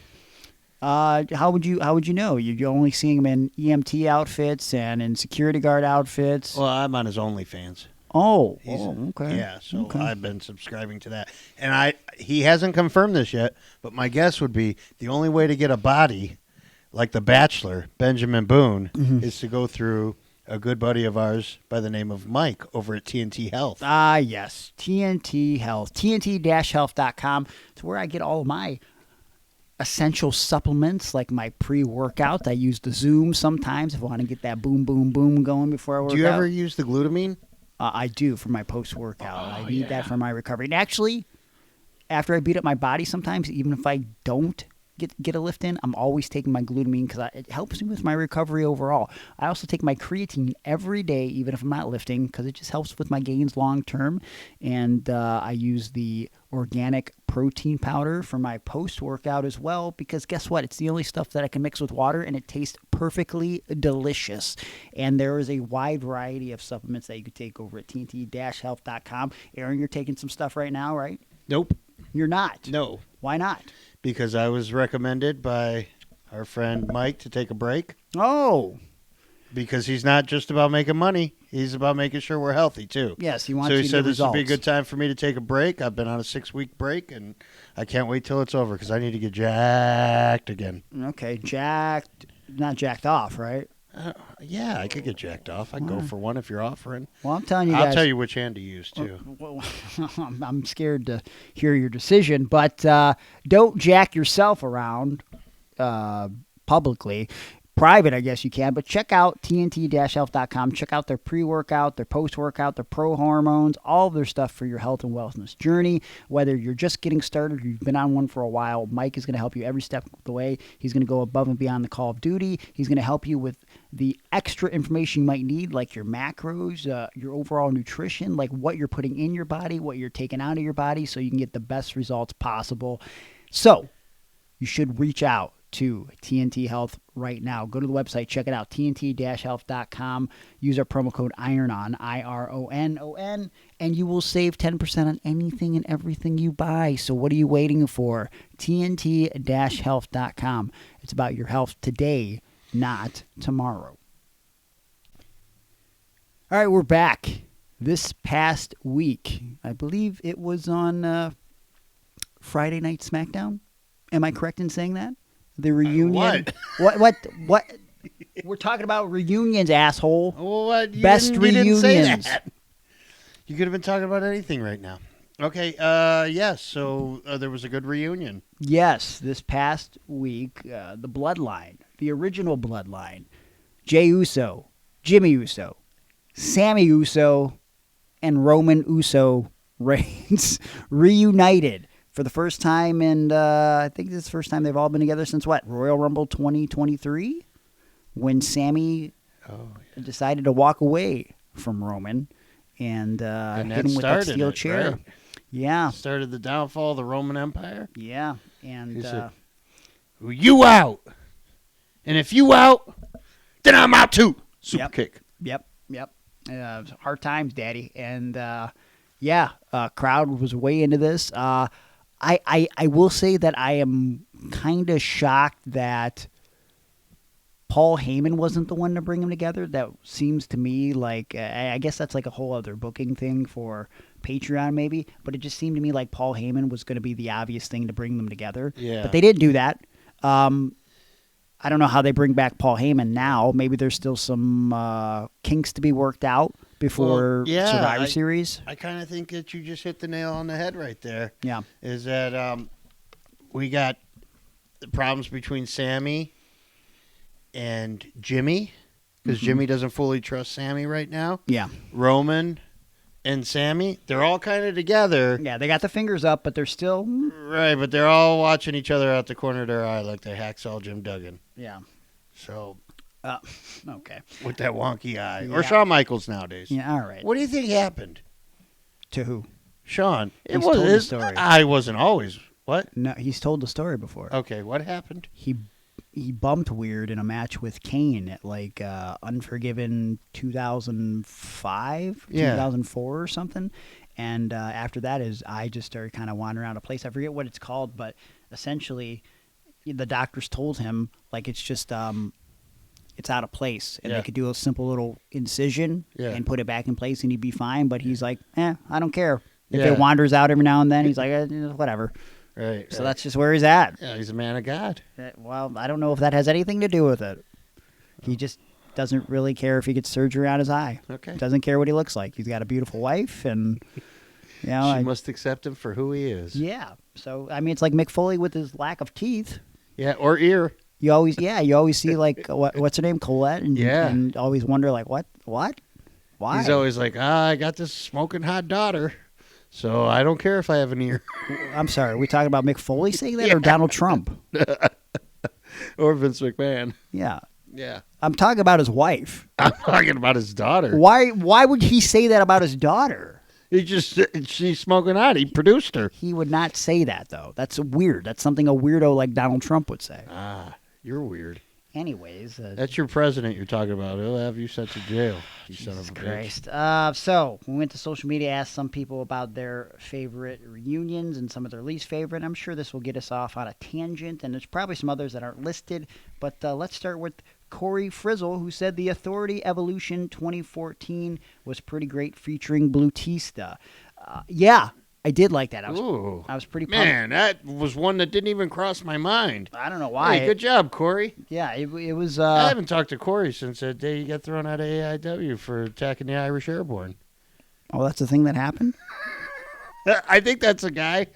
How would you know? You're only seeing him in EMT outfits and in security guard outfits. Well, I'm on his OnlyFans. Okay. Yeah, so I've been subscribing to that. And he hasn't confirmed this yet, but my guess would be the only way to get a body like the Bachelor, Benjamin Boone, is to go through a good buddy of ours by the name of Mike over at TNT Health. Ah, yes, TNT Health. TNT-health.com. It's where I get all of my essential supplements, like my pre-workout. I use the Zoom sometimes if I want to get that boom, boom, boom going before I work out. Do you ever use the glutamine? I do for my post-workout. I need that for my recovery. And actually, after I beat up my body sometimes, even if I don't get a lift in, I'm always taking my glutamine because it helps me with my recovery overall. I also take my creatine every day, even if I'm not lifting, because it just helps with my gains long-term. And I use the organic protein powder for my post-workout as well, because guess what? It's the only stuff that I can mix with water, and it tastes perfectly delicious. And there is a wide variety of supplements that you could take over at TNT-health.com. Aaron, you're taking some stuff right now, right? Nope. You're not? No. Why not? Because I was recommended by our friend Mike to take a break. Oh. because he's not just about making money. He's about making sure we're healthy, too. Yes, he wants So you he to said get this would be a results. good time for me to take a break. I've been on a 6-week break, and I can't wait till it's over because I need to get jacked again. Okay, jacked, not jacked off, right? Yeah, I could get jacked off. I'd go for one if you're offering. Well, I'm telling you guys. I'll tell you which hand to use, too. Well, I'm scared to hear your decision, but don't jack yourself around publicly. Private, I guess you can, but check out TNT-health.com. Check out their pre-workout, their post-workout, their pro-hormones, all of their stuff for your health and wellness journey. Whether you're just getting started or you've been on one for a while, Mike is going to help you every step of the way. He's going to go above and beyond the call of duty. He's going to help you with the extra information you might need, like your macros, your overall nutrition, like what you're putting in your body, what you're taking out of your body, so you can get the best results possible. So you should reach out to TNT Health right now. Go to the website, check it out, TNT-health.com. Use our promo code IRONON, IRONON, and you will save 10% on anything and everything you buy. So what are you waiting for? TNT-health.com. It's about your health today, not tomorrow. All right, we're back. This past week, I believe it was on Friday Night SmackDown. Am I correct in saying that? The reunion. What? We're talking about reunions, asshole. Well, what? Best you reunions. didn't say that. You could have been talking about anything right now. Okay. Yes. So there was a good reunion. Yes, this past week, the Bloodline, the original Bloodline, Jey Uso, Jimmy Uso, Sammy Uso, and Roman Uso Reigns reunited for the first time, and I think this is the first time they've all been together since what? Royal Rumble 2023? When Sammy decided to walk away from Roman and hit him with that steel chair. Right? Yeah. Started the downfall of the Roman Empire. Yeah. And said, you out. And if you out, then I'm out too. Super kick. Yep. Hard times, Daddy. And crowd was way into this. I will say that I am kind of shocked that Paul Heyman wasn't the one to bring them together. That seems to me like, I guess that's like a whole other booking thing for Patreon maybe, but it just seemed to me like Paul Heyman was going to be the obvious thing to bring them together. Yeah. But they didn't do that. I don't know how they bring back Paul Heyman now. Maybe there's still some kinks to be worked out before Survivor Series. I kind of think that you just hit the nail on the head right there. Yeah. Is that we got the problems between Sammy and Jimmy, because Jimmy doesn't fully trust Sammy right now. Yeah. Roman and Sammy, they're all kind of together. Yeah, they got the fingers up, but they're still... Right, but they're all watching each other out the corner of their eye like they hacksaw Jim Duggan. Yeah. So... okay. With that wonky eye. Yeah. Or Shawn Michaels nowadays. Yeah, all right. What do you think happened? To who? Shawn. He's told the story. I wasn't always. What? No, he's told the story before. Okay, what happened? He bumped weird in a match with Kane at like Unforgiven 2005, 2004 or something. And after that, his eye just started kind of wandering around a place. I forget what it's called, but essentially the doctors told him like it's just it's out of place, and they could do a simple little incision and put it back in place, and he'd be fine. But he's like, I don't care. If it wanders out every now and then, he's like, whatever. Right. So that's just where he's at. Yeah, he's a man of God. Well, I don't know if that has anything to do with it. He just doesn't really care if he gets surgery on his eye. Okay. Doesn't care what he looks like. He's got a beautiful wife, and she must accept him for who he is. Yeah. So I mean, it's like Mick Foley with his lack of teeth. Yeah, or ear. You always see like what's her name, Colette, and always wonder like what, why? He's always like, I got this smoking hot daughter, so I don't care if I have an ear. I'm sorry, are we talking about Mick Foley saying that or Donald Trump? Or Vince McMahon. Yeah. Yeah. I'm talking about his wife. I'm talking about his daughter. Why would he say that about his daughter? She's smoking hot. He produced her. He would not say that though. That's weird. That's something a weirdo like Donald Trump would say. You're weird. Anyways. That's your president you're talking about. He'll have you sent to jail. You son Jesus of a Christ. bitch. So, we went to social media, asked some people about their favorite reunions and some of their least favorite. I'm sure this will get us off on a tangent, and there's probably some others that aren't listed. But let's start with Corey Frizzle, who said the Authority Evolution 2014 was pretty great, featuring Blutista. Yeah, I did like that. I was pretty pumped. Man, that was one that didn't even cross my mind. I don't know why. Hey, good job, Corey. Yeah, it was. I haven't talked to Corey since that day he got thrown out of AIW for attacking the Irish Airborne. Oh, that's the thing that happened? I think that's a guy.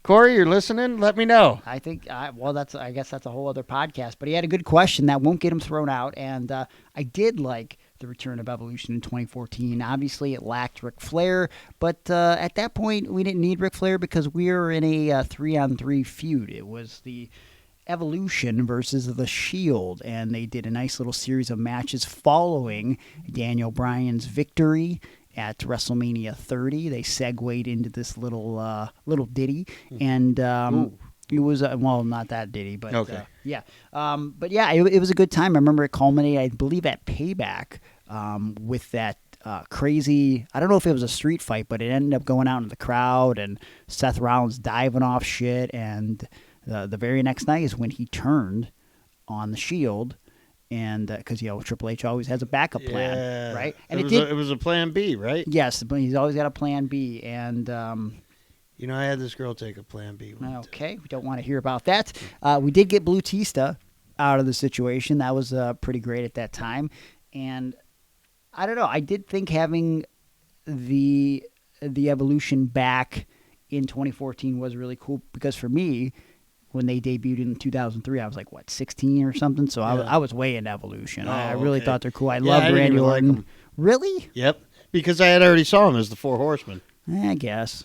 Corey, you're listening? Let me know. I think, I guess that's a whole other podcast. But he had a good question that won't get him thrown out. And I did like the return of Evolution in 2014. Obviously, it lacked Ric Flair. But at that point, we didn't need Ric Flair because we were in a 3-on-3 feud. It was the Evolution versus the Shield. And they did a nice little series of matches following Daniel Bryan's victory at WrestleMania 30. They segued into this little ditty, and it was not that ditty, but okay. But yeah, it was a good time. I remember it culminated, I believe, at Payback with that crazy. I don't know if it was a street fight, but it ended up going out in the crowd and Seth Rollins diving off shit. And the very next night is when he turned on the Shield. And because Triple H always has a backup plan, right? And it was a plan B, right? Yes, but he's always got a plan B. And I had this girl take a plan B. Okay, we don't want to hear about that. We did get Blutista out of the situation. That was pretty great at that time. And I don't know. I did think having the Evolution back in 2014 was really cool because for me, when they debuted in 2003, I was like, 16 or something? So I was way into Evolution. I really thought they're cool. I loved Randy Orton. Like really? Yep. Because I had already saw him as the Four Horsemen. I guess.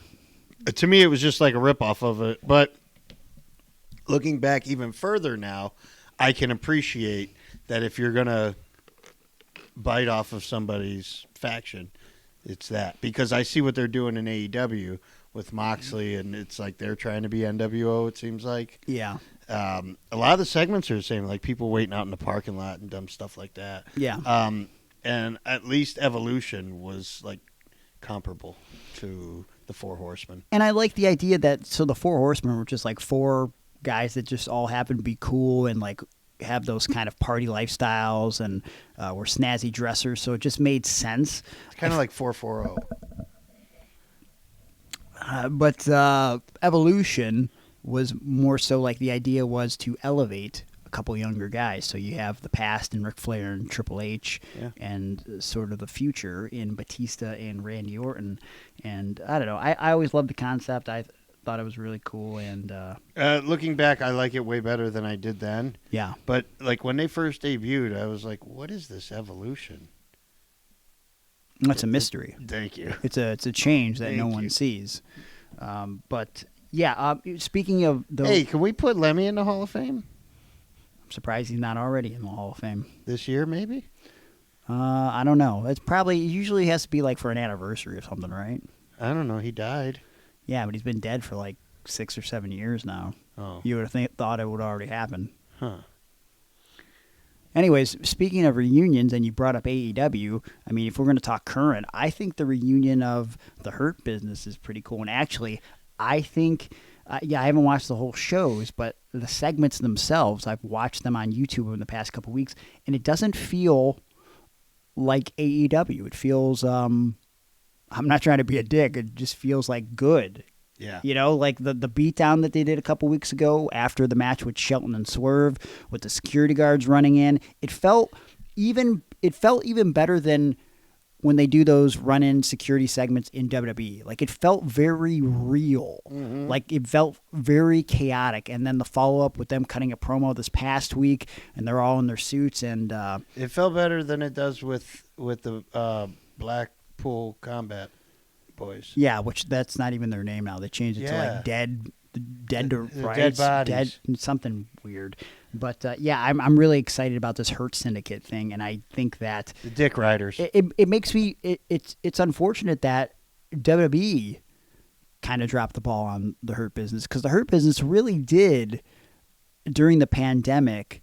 To me, it was just like a ripoff of it. But looking back even further now, I can appreciate that if you're going to bite off of somebody's faction, it's that. Because I see what they're doing in AEW with Moxley, and it's like they're trying to be nWo, it seems like. Yeah. A lot of the segments are the same, like people waiting out in the parking lot and dumb stuff like that. Yeah. And at least Evolution was like comparable to the Four Horsemen. And I like the idea that, so the Four Horsemen were just like four guys that just all happen to be cool and like have those kind of party lifestyles and were snazzy dressers, so it just made sense. It's kind of like 440. But Evolution was more so like the idea was to elevate a couple younger guys. So you have the past in Ric Flair and Triple H and sort of the future in Batista and Randy Orton. And I don't know. I always loved the concept. I thought it was really cool. And looking back, I like it way better than I did then. Yeah. But like when they first debuted, I was like, what is this Evolution? That's a mystery. Thank you. It's a change that no one sees. But yeah, speaking of the, hey, can we put Lemmy in the Hall of Fame? I'm surprised he's not already in the Hall of Fame this year, maybe. I don't know. It usually has to be like for an anniversary or something, right? I don't know. He died. Yeah, but he's been dead for like 6 or 7 years now. Oh, you would have thought it would already happen. Huh. Anyways, speaking of reunions, and you brought up AEW, I mean, if we're going to talk current, I think the reunion of the Hurt Business is pretty cool. And actually, I think, I haven't watched the whole shows, but the segments themselves, I've watched them on YouTube in the past couple weeks, and it doesn't feel like AEW. It feels, I'm not trying to be a dick, it just feels like good. Yeah. Like the beatdown that they did a couple weeks ago after the match with Shelton and Swerve, with the security guards running in. It felt even better than when they do those run-in security segments in WWE. Like, it felt very real. Mm-hmm. Like, it felt very chaotic. And then the follow-up with them cutting a promo this past week, and they're all in their suits. And it felt better than it does with the Blackpool Combat Boys. Yeah, which that's not even their name now. They changed it to like dead to rights, dead bodies, something weird. But I'm really excited about this Hurt Syndicate thing, and I think that the Dick Riders. It makes me. It's unfortunate that WWE kind of dropped the ball on the Hurt Business, because the Hurt Business really did during the pandemic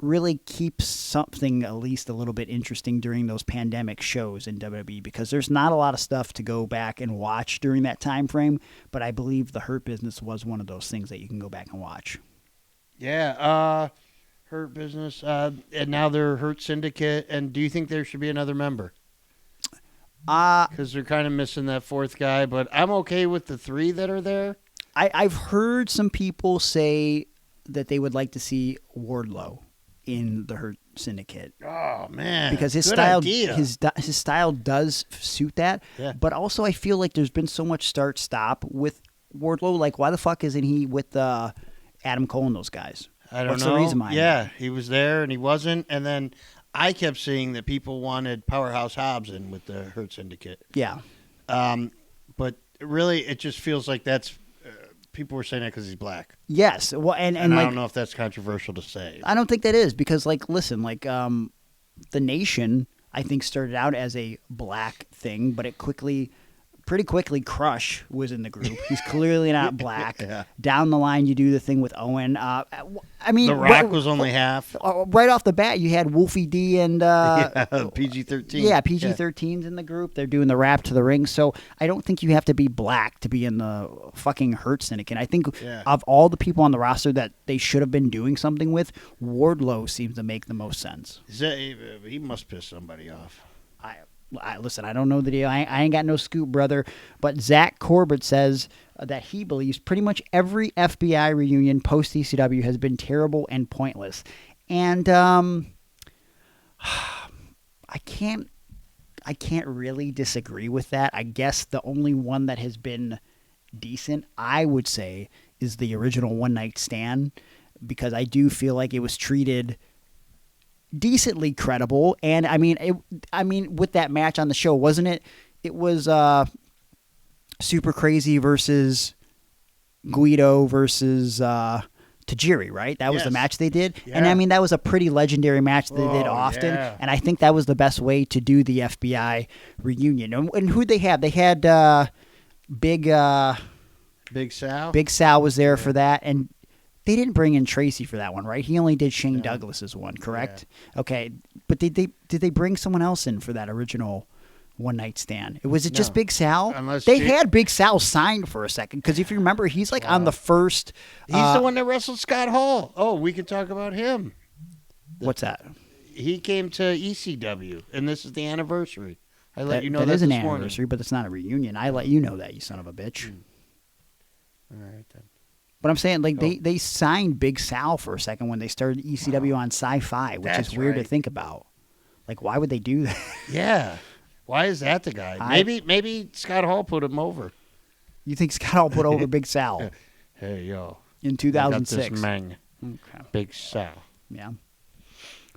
really keep something at least a little bit interesting during those pandemic shows in WWE, because there's not a lot of stuff to go back and watch during that time frame, but I believe the Hurt Business was one of those things that you can go back and watch. Yeah, Hurt Business, and now they're Hurt Syndicate. And do you think there should be another member? Because they're kind of missing that fourth guy, but I'm okay with the 3 that are there. I've heard some people say that they would like to see Wardlow in the Hurt Syndicate. Oh man, because his good style, idea. his style does suit that. Yeah. But also, I feel like there's been so much start-stop with Wardlow. Like, why the fuck isn't he with Adam Cole and those guys? I don't know. What's the reason behind Yeah, that? he was there and he wasn't, and then I kept seeing that people wanted Powerhouse Hobbs in with the Hurt Syndicate. Yeah. But really, it just feels like that's people were saying that because he's black. Yes. Well, and I like, don't know if that's controversial to say. I don't think that is because, like, listen, like, the Nation, I think, started out as a black thing, but it pretty quickly, Crush was in the group. He's clearly not black. Yeah. Down the line, you do the thing with Owen. I mean, The Rock was only half. Right off the bat, you had Wolfie D and PG-13. Yeah, PG-13's in the group. They're doing the rap to the ring. So I don't think you have to be black to be in the fucking Hurt Syndicate. I think of all the people on the roster that they should have been doing something with, Wardlow seems to make the most sense. He must piss somebody off. Listen, I don't know the deal. I ain't got no scoop, brother. But Zach Corbett says that he believes pretty much every FBI reunion post-ECW has been terrible and pointless. And I can't really disagree with that. I guess the only one that has been decent, I would say, is the original One Night Stand, because I do feel like it was treated decently credible. And I mean with that match on the show, wasn't it? It was Super Crazy versus Guido versus Tajiri, right? That was the match they did. Yeah. And I mean, that was a pretty legiondary match that they did often. Yeah. And I think that was the best way to do the FBI reunion. And who'd they have? They had Big Sal. Big Sal was there for that. And they didn't bring in Tracy for that one, right? He only did Shane Douglas's one, correct? Yeah. Okay. But did they bring someone else in for that original One Night Stand? Was it just Big Sal? They had Big Sal signed for a second, because if you remember, he's like on the first. He's the one that wrestled Scott Hall. Oh, we can talk about him. What's that? He came to ECW, and this is the anniversary. I let you know that is this an morning. Anniversary, but it's not a reunion. I let you know that, you son of a bitch. All right then. But I'm saying, like, they signed Big Sal for a second when they started ECW on Sci-Fi, which is weird to think about. Like, why would they do that? Yeah. Why is that the guy? Maybe Scott Hall put him over. You think Scott Hall put over Big Sal? Hey, yo. In 2006. I got this man. Okay. Big Sal. Yeah.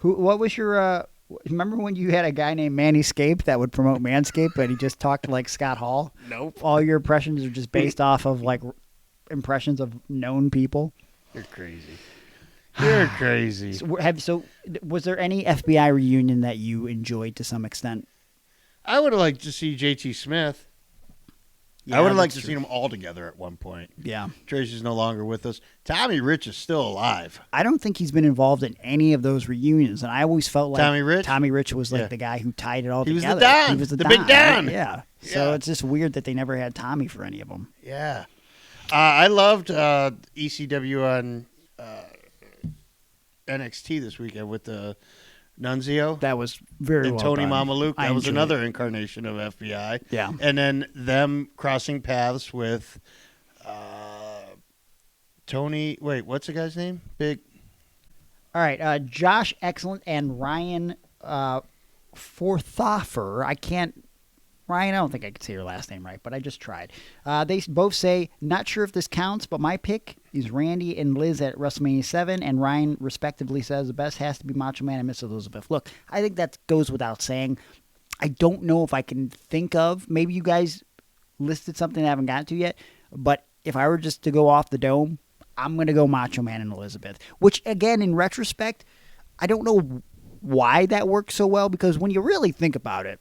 What was your... remember when you had a guy named Manscaped that would promote Manscaped, but he just talked like Scott Hall? Nope. All your impressions are just based off of, like, impressions of known people? You're crazy. You're crazy. So was there any FBI reunion that you enjoyed to some extent? I would have liked to see JT Smith. Yeah, I would have liked to see them all together at one point. Yeah. Tracy's no longer with us. Tommy Rich is still alive. I don't think he's been involved in any of those reunions, and I always felt like Tommy Rich was like the guy who tied it all together. Was the Don. He was the Big Don. Right? Yeah. So it's just weird that they never had Tommy for any of them. Yeah. I loved ECW on NXT this weekend with the Nunzio. That was very and well Tony done. Mamaluke. That was another incarnation of FBI. Yeah. And then them crossing paths with Tony. Wait, what's the guy's name? Big. All right. Josh Excellent and Ryan Forthoffer. Ryan, I don't think I could say your last name right, but I just tried. They both say, not sure if this counts, but my pick is Randy and Liz at WrestleMania 7, and Ryan respectively says the best has to be Macho Man and Miss Elizabeth. Look, I think that goes without saying. I don't know if I can think of, maybe you guys listed something I haven't gotten to yet, but if I were just to go off the dome, I'm going to go Macho Man and Elizabeth, which, again, in retrospect, I don't know why that worked so well, because when you really think about it,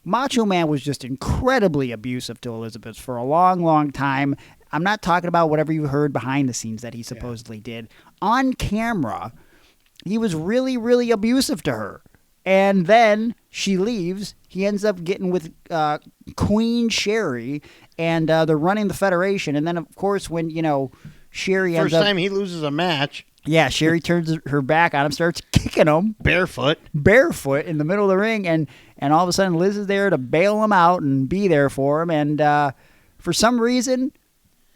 Macho Man was just incredibly abusive to Elizabeth for a long, long time. I'm not talking about whatever you heard behind the scenes that he supposedly did. On camera, he was really, really abusive to her. And then she leaves. He ends up getting with Queen Sherry, and they're running the Federation. And then, of course, when, Sherry ends up... First time he loses a match. Yeah, Sherry turns her back on him, starts kicking him barefoot in the middle of the ring, and all of a sudden Liz is there to bail him out and be there for him. And for some reason,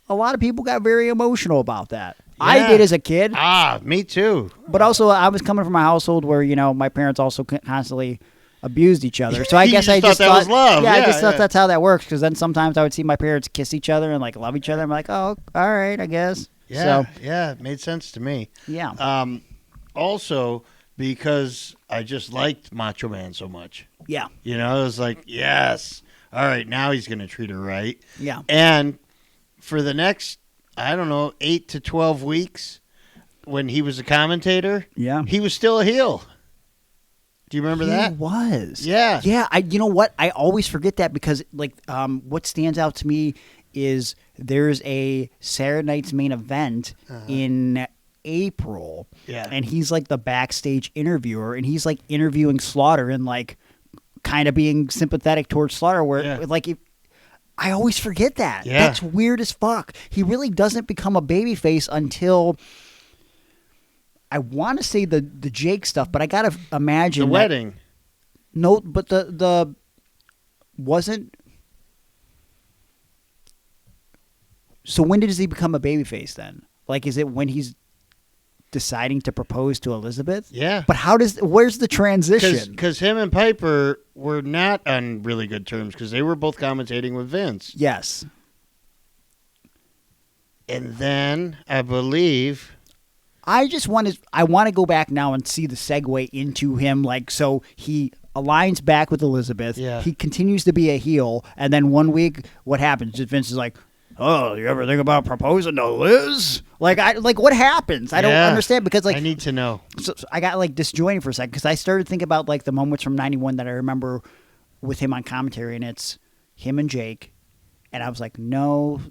a lot of people got very emotional about that. Yeah. I did as a kid. Me too. But also, I was coming from a household where, my parents also constantly abused each other. So I guess I just thought that was love. Yeah, I just thought that's how that works. Because then sometimes I would see my parents kiss each other and love each other. I'm like, oh, all right, I guess. Yeah, so, yeah, it made sense to me. Yeah. Also, because I just liked Macho Man so much. Yeah. It was like, yes, all right, now he's going to treat her right. Yeah. And for the next, 8 to 12 weeks, when he was a commentator, he was still a heel. Do you remember that? He was. Yeah. Yeah. You know what? I always forget that because, what stands out to me is there's a Saturday Night's Main Event in April. Yeah. And he's the backstage interviewer, and he's interviewing Slaughter and kind of being sympathetic towards Slaughter, where I always forget that. Yeah. That's weird as fuck. He really doesn't become a babyface until, I want to say the Jake stuff, but I gotta imagine the wedding. No, but the wasn't. So when does he become a babyface then? Is it when he's deciding to propose to Elizabeth? Yeah. But where's the transition? Because him and Piper were not on really good terms because they were both commentating with Vince. Yes. And then I believe I want to go back now and see the segue into him. So he aligns back with Elizabeth. Yeah. He continues to be a heel, and then one week, what happens? Vince is like, "Oh, you ever think about proposing to Liz?" What happens? I don't understand because I need to know. So I got disjointed for a second because I started thinking about the moments from '91 that I remember with him on commentary, and it's him and Jake, and I was like, no.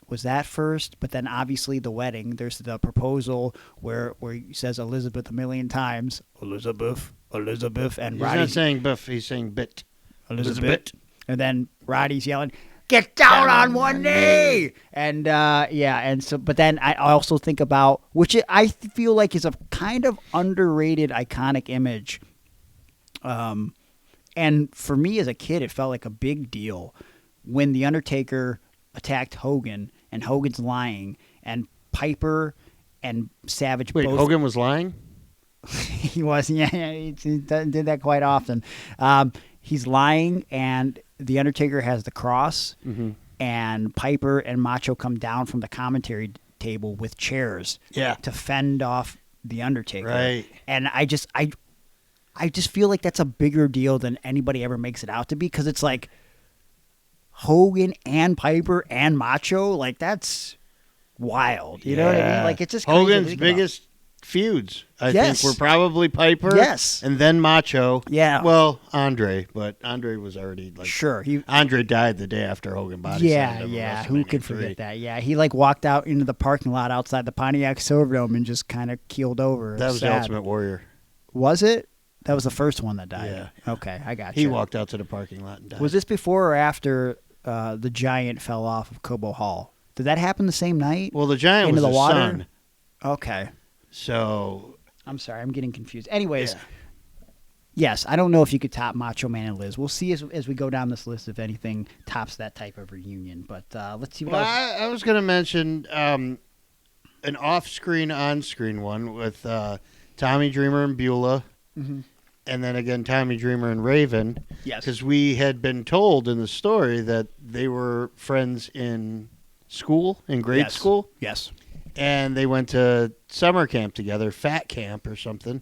Was that first? But then obviously the wedding, there's the proposal where he says Elizabeth a million times. Elizabeth. And He's Roddy's not saying buff, he's saying bit. Elizabeth. And then Roddy's yelling, "Get down on one knee!" And and so, but then I also think about, which I feel like is a kind of underrated, iconic image. And for me as a kid, it felt like a big deal when The Undertaker attacked Hogan, and Hogan's lying, and Piper and Savage Wait, both... Hogan was lying? He was, yeah, he did that quite often. He's lying, and The Undertaker has the cross, and Piper and Macho come down from the commentary table with chairs to fend off The Undertaker. Right. And I just feel like that's a bigger deal than anybody ever makes it out to be, because it's Hogan and Piper and Macho, that's wild. You know what I mean? It's just crazy Hogan's biggest feuds, I think, were probably Piper. Yes. And then Macho. Yeah. Well, Andre, but Andre was already sure. Andre died the day after Hogan body slammed him at Who WrestleMania could 3. forget that? Yeah, he walked out into the parking lot outside the Pontiac Silverdome and just kind of keeled over. That was the Ultimate Warrior. Was it? That was the first one that died. Yeah. Okay, I got He you. walked out to the parking lot and died. Was this before or after the Giant fell off of Cobo Hall? Did that happen the same night? Well, the Giant into was the his water? son. Okay. So I'm sorry, I'm getting confused. Anyways, yes, I don't know if you could top Macho Man and Liz. We'll see as we go down this list if anything tops that type of reunion. But let's see what else. I was going to mention an off-screen, on-screen one with Tommy Dreamer and Beulah. Mm-hmm. And then again, Tommy Dreamer and Raven. Yes. Because we had been told in the story that they were friends in school, in grade school. Yes. And they went to summer camp together, fat camp or something.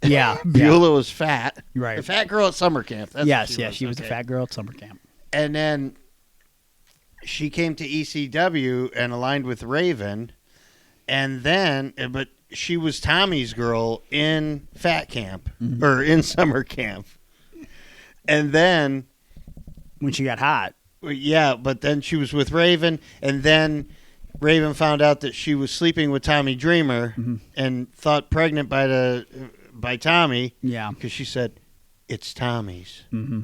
Yeah. Beulah was fat. Right. The fat girl at summer camp. That's what she was a fat girl at summer camp. And then she came to ECW and aligned with Raven. And then, but she was Tommy's girl in fat camp, or in summer camp. And then, when she got hot. Yeah, but then she was with Raven, and then Raven found out that she was sleeping with Tommy Dreamer and thought pregnant by Tommy. Yeah. Because she said, "It's Tommy's." Mm-hmm.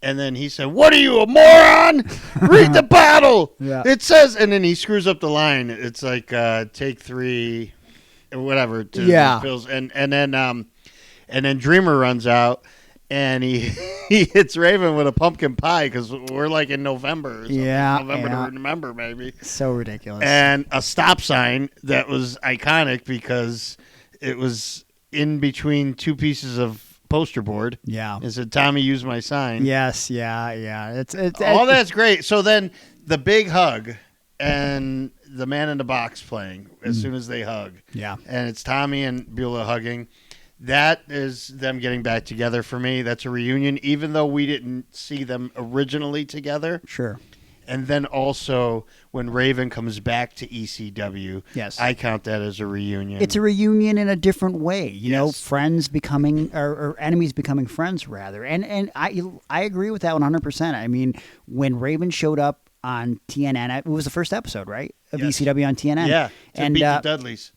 And then he said, "What are you, a moron? Read the battle." Yeah. It says, and then he screws up the line. It's like take 3. whatever to Yeah. the pills, and then Dreamer runs out. And he hits Raven with a pumpkin pie because we're like in November or something. November to remember, maybe. So ridiculous. And a stop sign that was iconic because it was in between two pieces of poster board. Yeah. It said, Tommy, use my sign. Yes, yeah. It's All that's great. So then the big hug and the Man in the Box playing as soon as they hug. Yeah. And it's Tommy and Beulah hugging. That is them getting back together for me. That's a reunion, even though we didn't see them originally together. Sure. And then also when Raven comes back to ECW, yes, I count that as a reunion. It's a reunion in a different way, you know, Yes. friends becoming or enemies becoming friends rather. And I agree with that 100%. I mean, when Raven showed up on TNN, it was the first episode, right, of Yes. ECW on TNN. Yeah, to beat the Dudleys.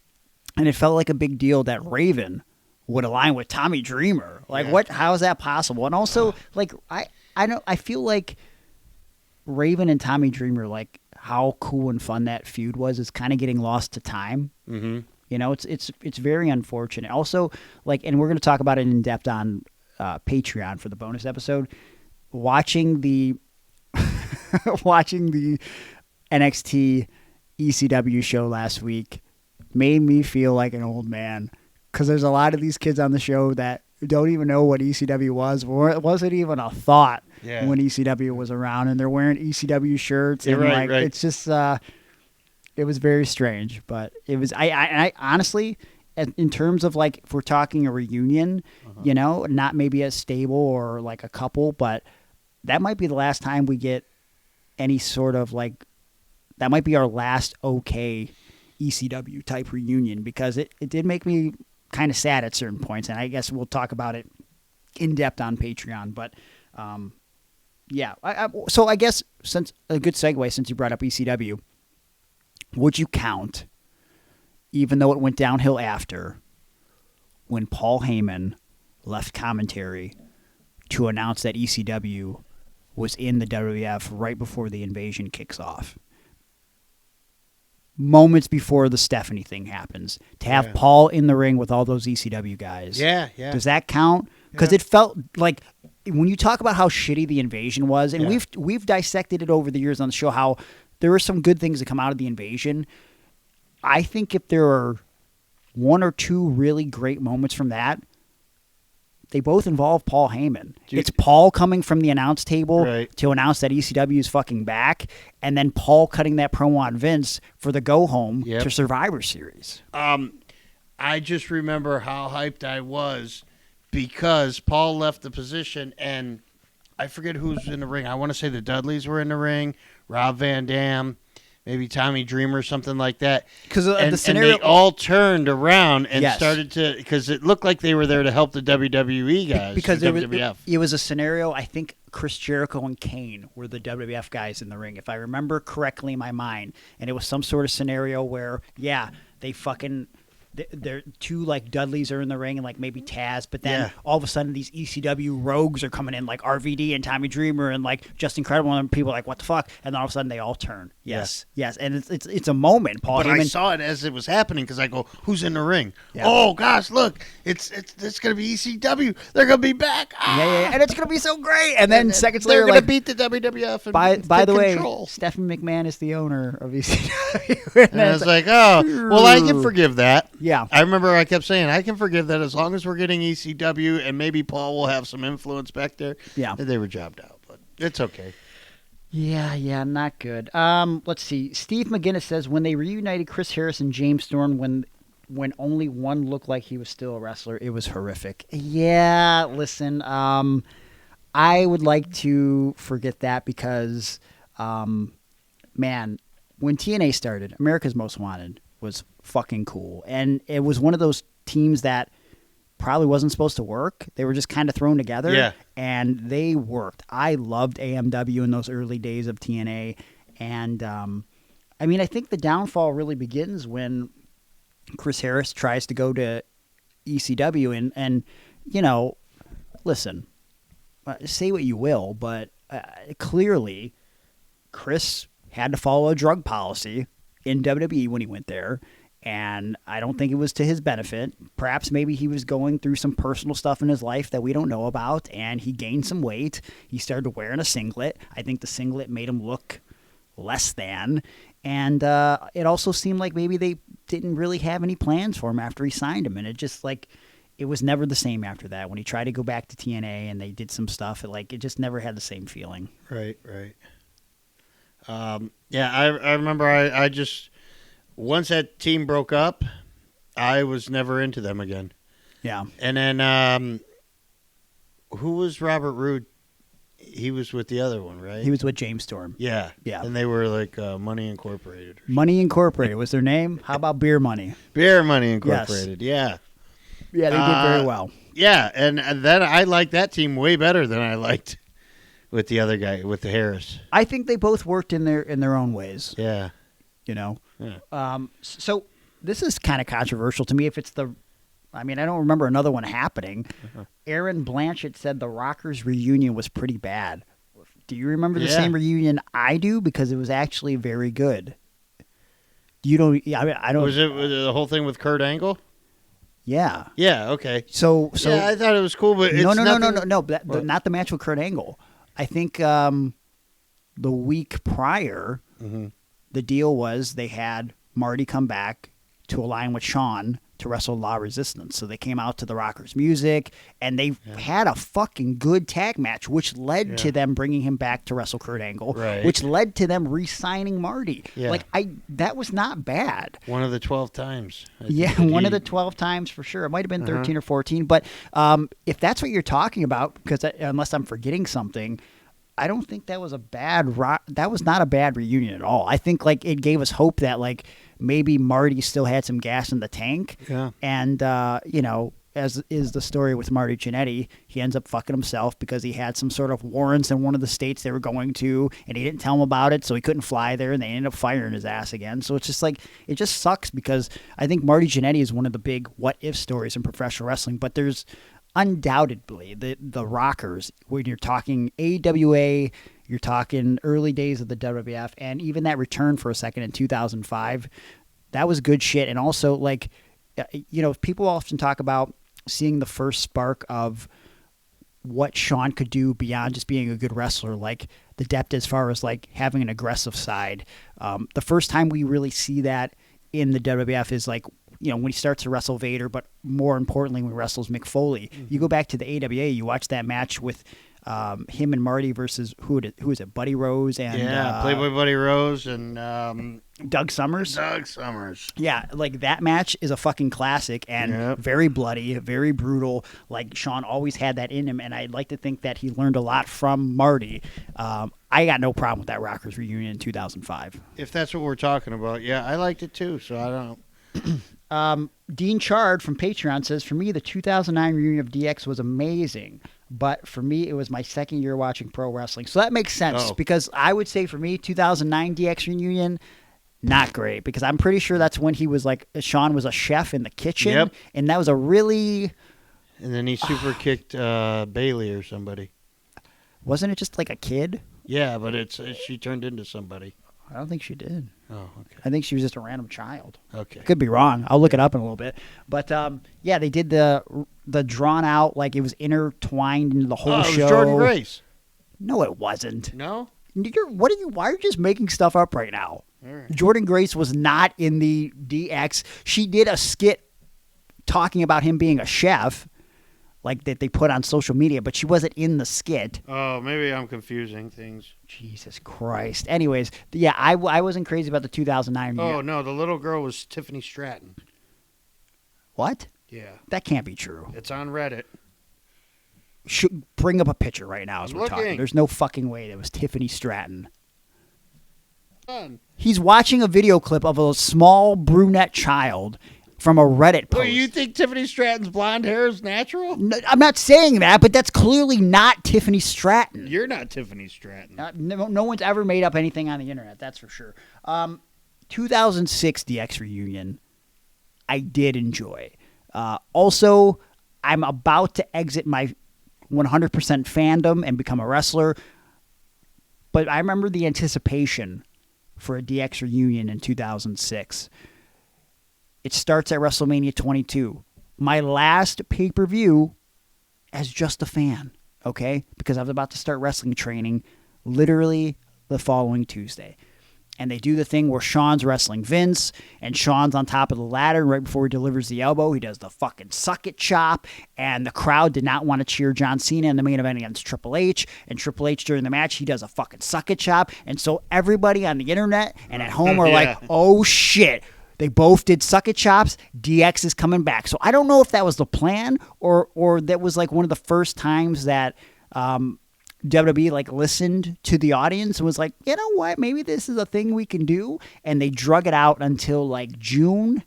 And it felt like a big deal that Raven would align with Tommy Dreamer. Like, Yeah. how is that possible? And also, like, I feel like Raven and Tommy Dreamer, like, how cool and fun that feud was, is kind of getting lost to time. Mm-hmm. You know, it's very unfortunate. Also, like, and we're going to talk about it in depth on Patreon for the bonus episode. Watching the NXT ECW show last week made me feel like an old man. Because there's a lot of these kids on the show that don't even know what ECW was, or it wasn't even a thought when ECW was around, and they're wearing ECW shirts. Yeah, and right. It's just, it was very strange. But it was, I honestly, in terms of like, if we're talking a reunion, you know, not maybe as stable or like a couple, but that might be the last time we get any sort of like, that might be our last okay ECW type reunion, because it did make me kind of sad at certain points, and I guess we'll talk about it in depth on Patreon. But yeah, so I guess since a good segue, since you brought up ECW, would you count, even though it went downhill after, when Paul Heyman left commentary to announce that ECW was in the WWF right before the invasion kicks off? Moments before the Stephanie thing happens, to have Paul in the ring with all those ECW guys. Yeah. Does that count? Because it felt like, when you talk about how shitty the invasion was, and we've dissected it over the years on the show, how there were some good things that come out of the invasion. I think if there are one or two really great moments from that, they both involve Paul Heyman. It's Paul coming from the announce table to announce that ECW is fucking back, and then Paul cutting that promo on Vince for the go-home to Survivor Series. I just remember how hyped I was because Paul left the position, and I forget who's in the ring. I want to say the Dudleys were in the ring, Rob Van Dam, maybe Tommy Dreamer, something like that. Because the scenario, and they all turned around and started to, because it looked like they were there to help the WWE guys. Because WWF. It was a scenario, I think Chris Jericho and Kane were the WWF guys in the ring, if I remember correctly in my mind. And it was some sort of scenario where, they fucking... They're two like Dudleys are in the ring, and like maybe Taz, but then all of a sudden these ECW rogues are coming in, like RVD and Tommy Dreamer and like Just Incredible, and people are like, what the fuck? And then all of a sudden they all turn. Yes, and it's a moment. Paul But Heyman, I saw it as it was happening because I go, who's in the ring? Oh gosh, look, it's gonna be ECW. They're gonna be back. and it's gonna be so great. And then seconds later, they're gonna beat the WWF. And by the way, control. Stephanie McMahon is the owner of ECW. And I was like, oh, well, I can forgive that. Yeah. I remember I kept saying, I can forgive that as long as we're getting ECW and maybe Paul will have some influence back there. Yeah. They were jobbed out, but it's okay. Yeah, not good. Let's see. Steve McGinnis says, when they reunited Chris Harris and James Storm, when only one looked like he was still a wrestler, it was horrific. Yeah, listen, I would like to forget that because, man, when TNA started, America's Most Wanted was fucking cool. And it was one of those teams that probably wasn't supposed to work. They were just kind of thrown together. Yeah. And they worked. I loved AMW in those early days of TNA. And, I mean, I think the downfall really begins when Chris Harris tries to go to ECW. And you know, listen, say what you will, but clearly Chris had to follow a drug policy in WWE when he went there, And I don't think it was to his benefit. Perhaps maybe he was going through some personal stuff in his life that we don't know about, and he gained some weight. He started wearing a singlet. I think the singlet made him look less than. And it also seemed like maybe they didn't really have any plans for him after he signed him. And it just like, it was never the same after that. When he tried to go back to TNA and they did some stuff, it just never had the same feeling. Right. Yeah, I remember I just, once that team broke up, I was never into them again. Yeah. And then, who was Robert Roode? He was with the other one, right? He was with James Storm. Yeah. And they were like Money Incorporated. Money Incorporated was their name. How about Beer Money? Beer Money Incorporated, yes. Yeah, they did very well. Yeah, and then I liked that team way better than I liked with the other guy, with the Harris. I think they both worked in their own ways. Yeah. You know? Yeah. So this is kind of controversial to me. If it's I don't remember another one happening. Aaron Blanchett said the Rockers reunion was pretty bad. Do you remember the same reunion I do? Because it was actually very good. You don't. I don't. Was it the whole thing with Kurt Angle? Yeah. Yeah. Okay. So yeah, I thought it was cool, but it's no. nothing... Not the match with Kurt Angle. I think the week prior, the deal was they had Marty come back to align with Shawn to wrestle La Resistance. So they came out to the Rockers music, and they had a fucking good tag match, which led to them bringing him back to wrestle Kurt Angle, which led to them re-signing Marty. Yeah. That was not bad. One of the 12 times. One of the 12 times for sure. It might have been 13 or 14, but if that's what you're talking about, because unless I'm forgetting something, I don't think that was that was not a bad reunion at all. I think it gave us hope that maybe Marty still had some gas in the tank. Yeah. And as is the story with Marty Jannetty, he ends up fucking himself because he had some sort of warrants in one of the states they were going to, and he didn't tell him about it, so he couldn't fly there, and they ended up firing his ass again. So it's just it just sucks because I think Marty Jannetty is one of the big what-if stories in professional wrestling, but there's undoubtedly the Rockers, when you're talking AWA, you're talking early days of the WWF, and even that return for a second in 2005, that was good shit. And also, people often talk about seeing the first spark of what Shawn could do beyond just being a good wrestler, the depth as far as having an aggressive side. The first time we really see that in the WWF is when he starts to wrestle Vader, but more importantly, when he wrestles Mick Foley. You go back to the AWA, you watch that match with him and Marty versus who is it? Buddy Rose and Playboy Buddy Rose and Doug Summers. Doug Summers. Yeah, that match is a fucking classic and very bloody, very brutal. Shawn always had that in him, and I'd like to think that he learned a lot from Marty. I got no problem with that Rockers reunion in 2005. If that's what we're talking about, yeah, I liked it too. So I don't. Dean Chard from Patreon says, for me, the 2009 reunion of DX was amazing, but for me, it was my second year watching pro wrestling. So that makes sense because I would say for me, 2009 DX reunion, not great, because I'm pretty sure that's when he was Shawn was a chef in the kitchen, and that was a really... And then he super kicked Bailey or somebody. Wasn't it just a kid? Yeah, but she turned into somebody. I don't think she did. Oh, okay. I think she was just a random child. Okay. Could be wrong. I'll look it up in a little bit. But, they did the drawn out, it was intertwined into the whole show. It was Jordan Grace. No, it wasn't. No? Why are you just making stuff up right now? All right. Jordan Grace was not in the DX. She did a skit talking about him being a chef, that they put on social media, but she wasn't in the skit. Oh, maybe I'm confusing things. Jesus Christ. Anyways, yeah, I wasn't crazy about the 2009 Oh, no, the little girl was Tiffany Stratton. What? Yeah. That can't be true. It's on Reddit. Bring up a picture right now as we're looking. talking. There's no fucking way that was Tiffany Stratton. Fun. He's watching a video clip of a small brunette child from a Reddit post. Well, you think Tiffany Stratton's blonde hair is natural? No, I'm not saying that, but that's clearly not Tiffany Stratton. You're not Tiffany Stratton. No one's ever made up anything on the internet, that's for sure. 2006 DX reunion, I did enjoy. Also, I'm about to exit my 100% fandom and become a wrestler, but I remember the anticipation for a DX reunion in 2006. It starts at WrestleMania 22. My last pay-per-view as just a fan, okay? Because I was about to start wrestling training literally the following Tuesday. And they do the thing where Shawn's wrestling Vince, and Shawn's on top of the ladder. Right before he delivers the elbow, he does the fucking suck it chop. And the crowd did not want to cheer John Cena in the main event against Triple H. And Triple H, during the match, he does a fucking suck it chop. And so everybody on the internet and at home are like, oh shit. They both did suck it chops. DX is coming back. So I don't know if that was the plan or that was like one of the first times that WWE like listened to the audience and was like, you know what, maybe this is a thing we can do. And they drug it out until like June,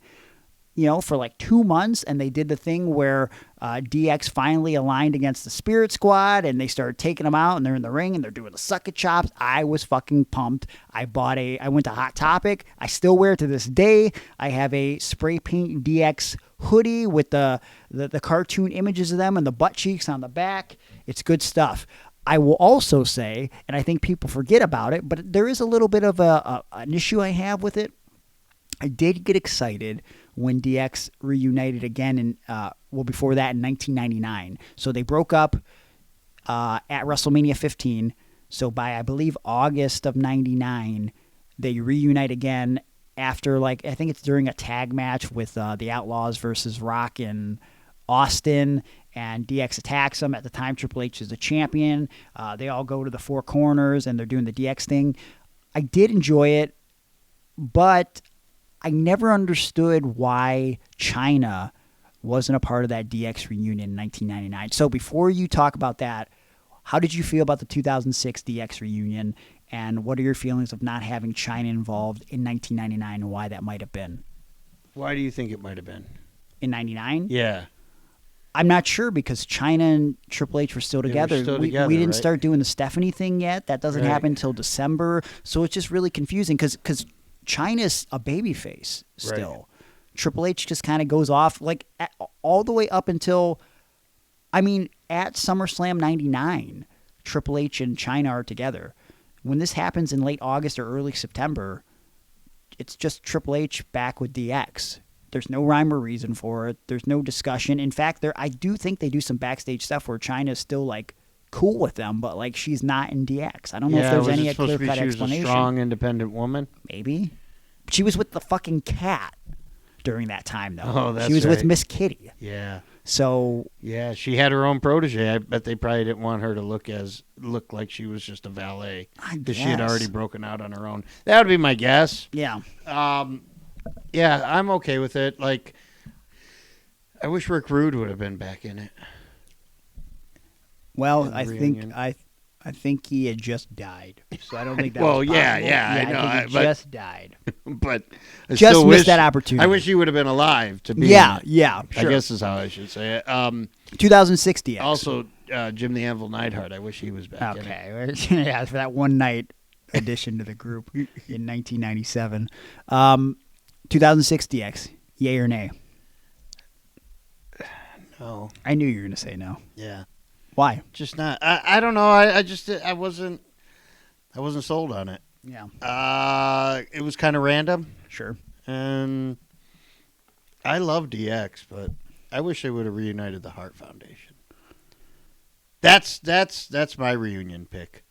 for like 2 months. And they did the thing where DX finally aligned against the Spirit Squad and they started taking them out and they're in the ring and they're doing the suck it chops. I was fucking pumped. I went to Hot Topic. I still wear it to this day. I have a spray paint DX hoodie with the cartoon images of them and the butt cheeks on the back. It's good stuff. I will also say, and I think people forget about it, but there is a little bit of an issue I have with it. I did get excited when DX reunited again before that in 1999. So they broke up at WrestleMania 15. So by, I believe, August of 99, they reunite again after, I think it's during a tag match with the Outlaws versus Rock and Austin, and DX attacks them. At the time, Triple H is the champion. They all go to the four corners, and they're doing the DX thing. I did enjoy it, but I never understood why China wasn't a part of that DX reunion in 1999. So before you talk about that, how did you feel about the 2006 DX reunion, and what are your feelings of not having China involved in 1999 and why that might have been? Why do you think it might have been? In 99? Yeah. I'm not sure because China and Triple H were still together. We didn't start doing the Stephanie thing yet. That doesn't happen until December. So it's just really confusing because China's a babyface still. Right. Triple H just kind of goes off all the way up until, at SummerSlam 99, Triple H and China are together. When this happens in late August or early September, it's just Triple H back with DX. There's no rhyme or reason for it. There's no discussion. In fact, I do think they do some backstage stuff where Chyna's still cool with them, but she's not in DX. I don't know if there's any clear-cut explanation. She was a strong, independent woman? Maybe. She was with the fucking cat during that time, though. Oh, that's She was with Miss Kitty. Yeah. So yeah, she had her own protege. I bet they probably didn't want her to look like she was just a valet because she had already broken out on her own. That would be my guess. Yeah. Yeah, I'm okay with it. I wish Rick Rude would have been back in it. Well, I think he had just died, so I don't think that. Well, was yeah, I know. I think he just died, but I just missed that opportunity. I wish he would have been alive to be. Yeah, in it, yeah. Sure. I guess is how I should say it. 2006 DX. Also, Jim the Anvil Neidhart. I wish he was back. Okay, yeah, for that one night addition to the group in 1997. 2006 DX. Yay or nay? No. I knew you were going to say no. Yeah. Why? Just not. I don't know. I wasn't sold on it. Yeah. It was kind of random. Sure. And I love DX, but I wish they would have reunited the Hart Foundation. That's my reunion pick.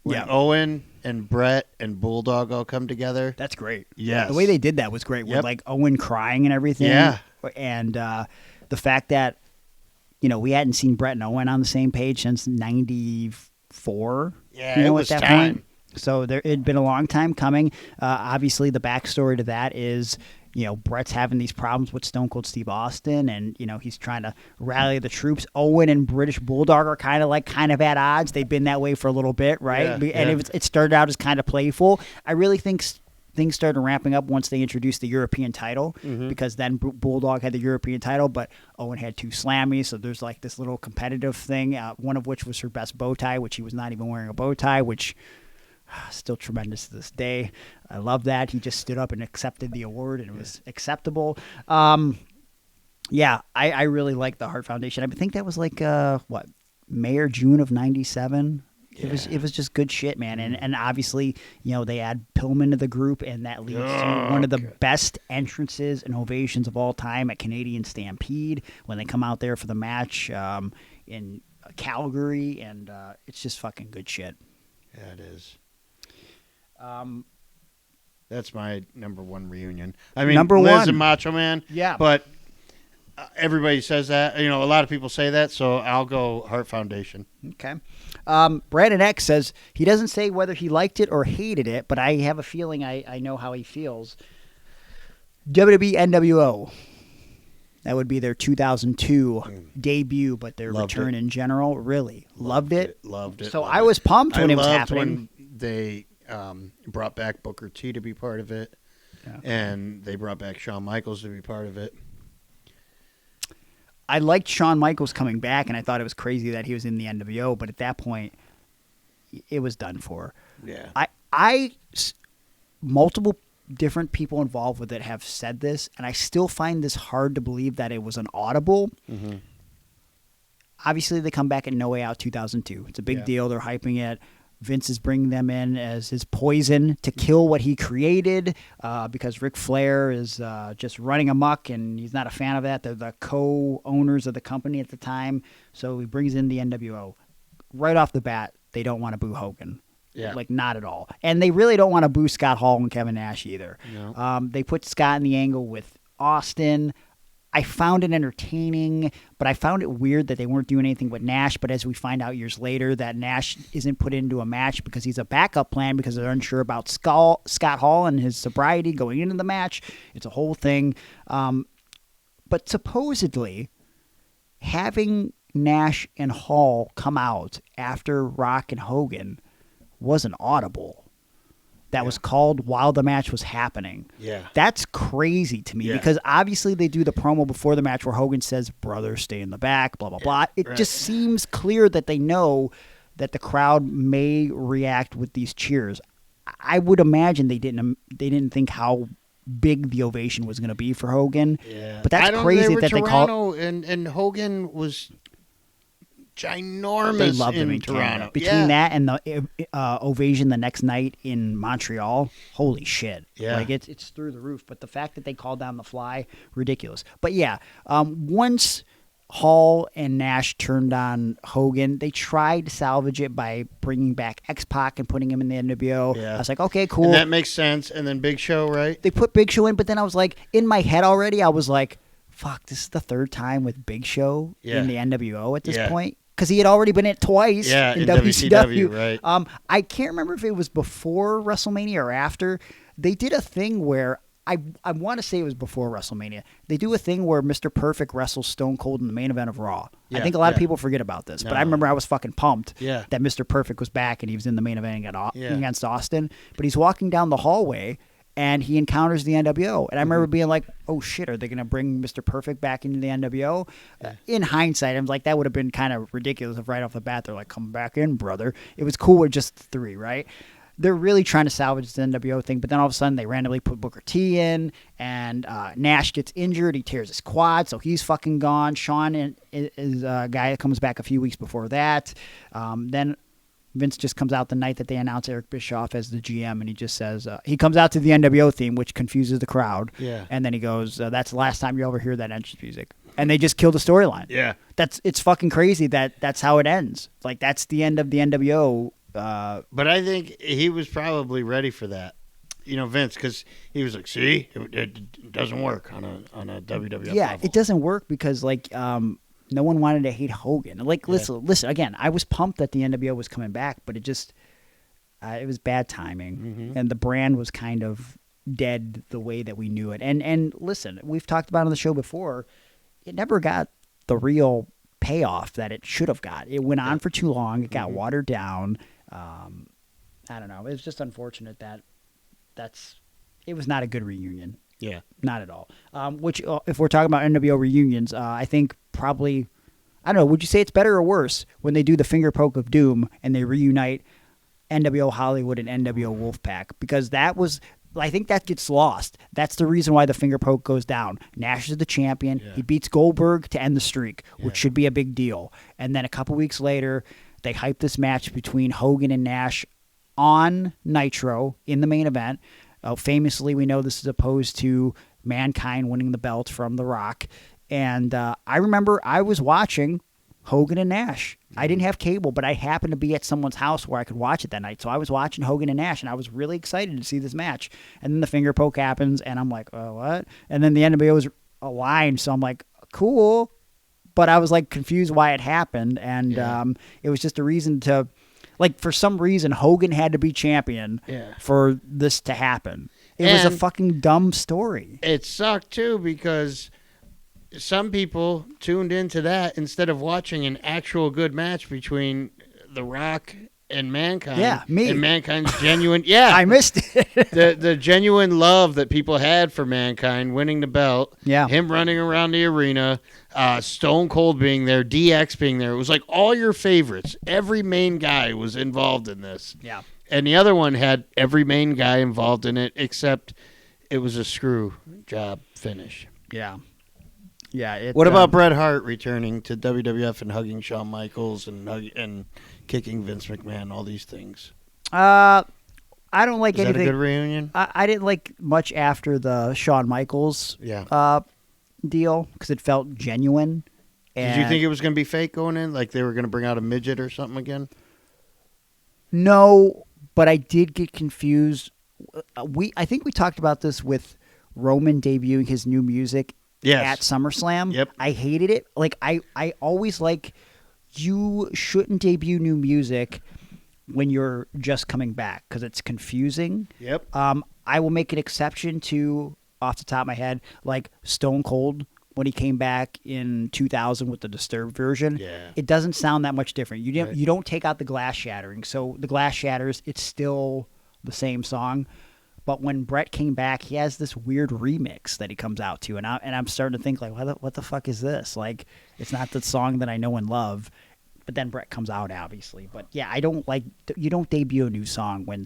When Owen and Brett and Bulldog all come together. That's great. Yes. The way they did that was great with Owen crying and everything. Yeah. And the fact that we hadn't seen Brett and Owen on the same page since 94. Yeah, it was at that time. point. So it had been a long time coming. Obviously, the backstory to that is, Brett's having these problems with Stone Cold Steve Austin, and, he's trying to rally the troops. Owen and British Bulldog are kind of at odds. They've been that way for a little bit, right? Yeah, and it started out as kind of playful. I really think things started ramping up once they introduced the European title, because then Bulldog had the European title, but Owen had two Slammies, so there's this little competitive thing, one of which was her best bow tie, which he was not even wearing a bow tie, which still tremendous to this day. I love that. He just stood up and accepted the award, and it was acceptable. Yeah, I really like the Hart Foundation. I think that was May or June of 97. It was just good shit, man. And obviously, they add Pillman to the group, and that leads to one of the best entrances and ovations of all time at Canadian Stampede when they come out there for the match in Calgary, and it's just fucking good shit. Yeah, it is. That's my number one reunion. I mean, number Liz one. and Macho Man. Yeah. But everybody says that. A lot of people say that, so I'll go Heart Foundation. Okay. Brandon X says he doesn't say whether he liked it or hated it, but I have a feeling I know how he feels. WWE NWO. That would be their 2002 debut, but their return in general. Really. Loved it? Loved it. So I was pumped when it was loved happening. when they brought back Booker T to be part of it, and they brought back Shawn Michaels to be part of it. I liked Shawn Michaels coming back, and I thought it was crazy that he was in the NWO, but at that point, it was done for. Yeah. Multiple different people involved with it have said this, and I still find this hard to believe that it was an audible. Mm-hmm. Obviously, they come back at No Way Out 2002. It's a big deal. They're hyping it. Vince is bringing them in as his poison to kill what he created because Ric Flair is just running amok, and he's not a fan of that. They're the co-owners of the company at the time, so he brings in the NWO. Right off the bat, they don't want to boo Hogan. Yeah. Like, not at all. And they really don't want to boo Scott Hall and Kevin Nash either. No. They put Scott in the angle with Austin. I found it entertaining, but I found it weird that they weren't doing anything with Nash. But as we find out years later, that Nash isn't put into a match because he's a backup plan because they're unsure about Scott Hall and his sobriety going into the match. It's a whole thing. But supposedly, having Nash and Hall come out after Rock and Hogan was an audible that was called while the match was happening. Yeah. That's crazy to me because obviously they do the promo before the match where Hogan says, "Brother, stay in the back," blah, blah, blah. It just seems clear that they know that the crowd may react with these cheers. I would imagine they didn't think how big the ovation was going to be for Hogan. Yeah. But that's crazy that they called. And Hogan was ginormous. They loved him in Toronto. Canada. Between that and the ovation the next night in Montreal, holy shit! Yeah, like it's through the roof. But the fact that they called down the fly, ridiculous. But yeah, once Hall and Nash turned on Hogan, they tried to salvage it by bringing back X-Pac and putting him in the NWO. Yeah. I was like, okay, cool. And that makes sense. And then Big Show, right? They put Big Show in, but then I was like, in my head already, I was like, fuck, this is the third time with Big Show in the NWO at this point. Because he had already been in it twice in WCW. Right. I can't remember if it was before WrestleMania or after. They did a thing where, I want to say it was before WrestleMania. They do a thing where Mr. Perfect wrestles Stone Cold in the main event of Raw. I think a lot of people forget about this. But I remember I was fucking pumped that Mr. Perfect was back and he was in the main event against Austin. But he's walking down the hallway and he encounters the NWO. And I remember being like, oh, shit, are they going to bring Mr. Perfect back into the NWO? In hindsight, I was like, that would have been kind of ridiculous if right off the bat they're like, come back in, brother. It was cool with just 3, right? They're really trying to salvage the NWO thing, but then all of a sudden they randomly put Booker T in, and Nash gets injured. He tears his quad, so he's fucking gone. Shawn is a guy that comes back a few weeks before that. Then Vince just comes out the night that they announce Eric Bischoff as the GM, and he just says, he comes out to the NWO theme, which confuses the crowd. Yeah. And then he goes, that's the last time you ever hear that entrance music. And they just kill the storyline. Yeah. It's fucking crazy that's how it ends. Like, that's the end of the NWO. But I think he was probably ready for that. Vince, because he was like, see, it doesn't work on a WWF level. It doesn't work because, like, no one wanted to hate Hogan. Like, listen, again, I was pumped that the NWO was coming back, but it just, it was bad timing. Mm-hmm. And the brand was kind of dead the way that we knew it. And listen, we've talked about it on the show before, it never got the real payoff that it should have got. It went on for too long. It got watered down. I don't know. It was just unfortunate that it was not a good reunion. Yeah. Not at all. Which, if we're talking about NWO reunions, I think probably, I don't know, would you say it's better or worse when they do the finger poke of doom and they reunite NWO Hollywood and NWO Wolfpack? Because that was, I think that gets lost. That's the reason why the finger poke goes down. Nash is the champion. Yeah. He beats Goldberg to end the streak, which should be a big deal. And then a couple weeks later, They hyped this match between Hogan and Nash on Nitro in the main event. Famously, we know this is opposed to Mankind winning the belt from The Rock. And I remember I was watching Hogan and Nash. I didn't have cable, but I happened to be at someone's house where I could watch it that night. So I was watching Hogan and Nash, and I was really excited to see this match. And then the finger poke happens, and I'm like, oh, what? And then the NWO was aligned, so I'm like, cool. But I was like confused why it happened, and it was just a reason to, like, for some reason, Hogan had to be champion for this to happen. It was a fucking dumb story. It sucked, too, because some people tuned into that instead of watching an actual good match between The Rock and Mankind. Yeah, me. And Mankind's genuine... Yeah. I missed it. the genuine love that people had for Mankind winning the belt. Yeah. Him running around the arena. Stone Cold being there. DX being there. It was like all your favorites. Every main guy was involved in this. Yeah. And the other one had every main guy involved in it, except it was a screw job finish. Yeah. Yeah. What about Bret Hart returning to WWF and hugging Shawn Michaels and kicking Vince McMahon? All these things. I don't like anything. Is that a good reunion? I didn't like much after the Shawn Michaels deal because it felt genuine. Did you think it was going to be fake going in? Like they were going to bring out a midget or something again? No, but I did get confused. I think we talked about this with Roman debuting his new music. Yes. At SummerSlam. Yep. I hated it. Like I always like you shouldn't debut new music when you're just coming back because it's confusing. Yep. I will make an exception to, off the top of my head, like Stone Cold when he came back in 2000 with the Disturbed version. Yeah. It doesn't sound that much different. You don't take out the glass shattering. So the glass shatters, it's still the same song. But when Bret came back, he has this weird remix that he comes out to, and I'm starting to think like, what the fuck is this? Like, it's not the song that I know and love. But then Bret comes out, obviously. But yeah, you don't debut a new song when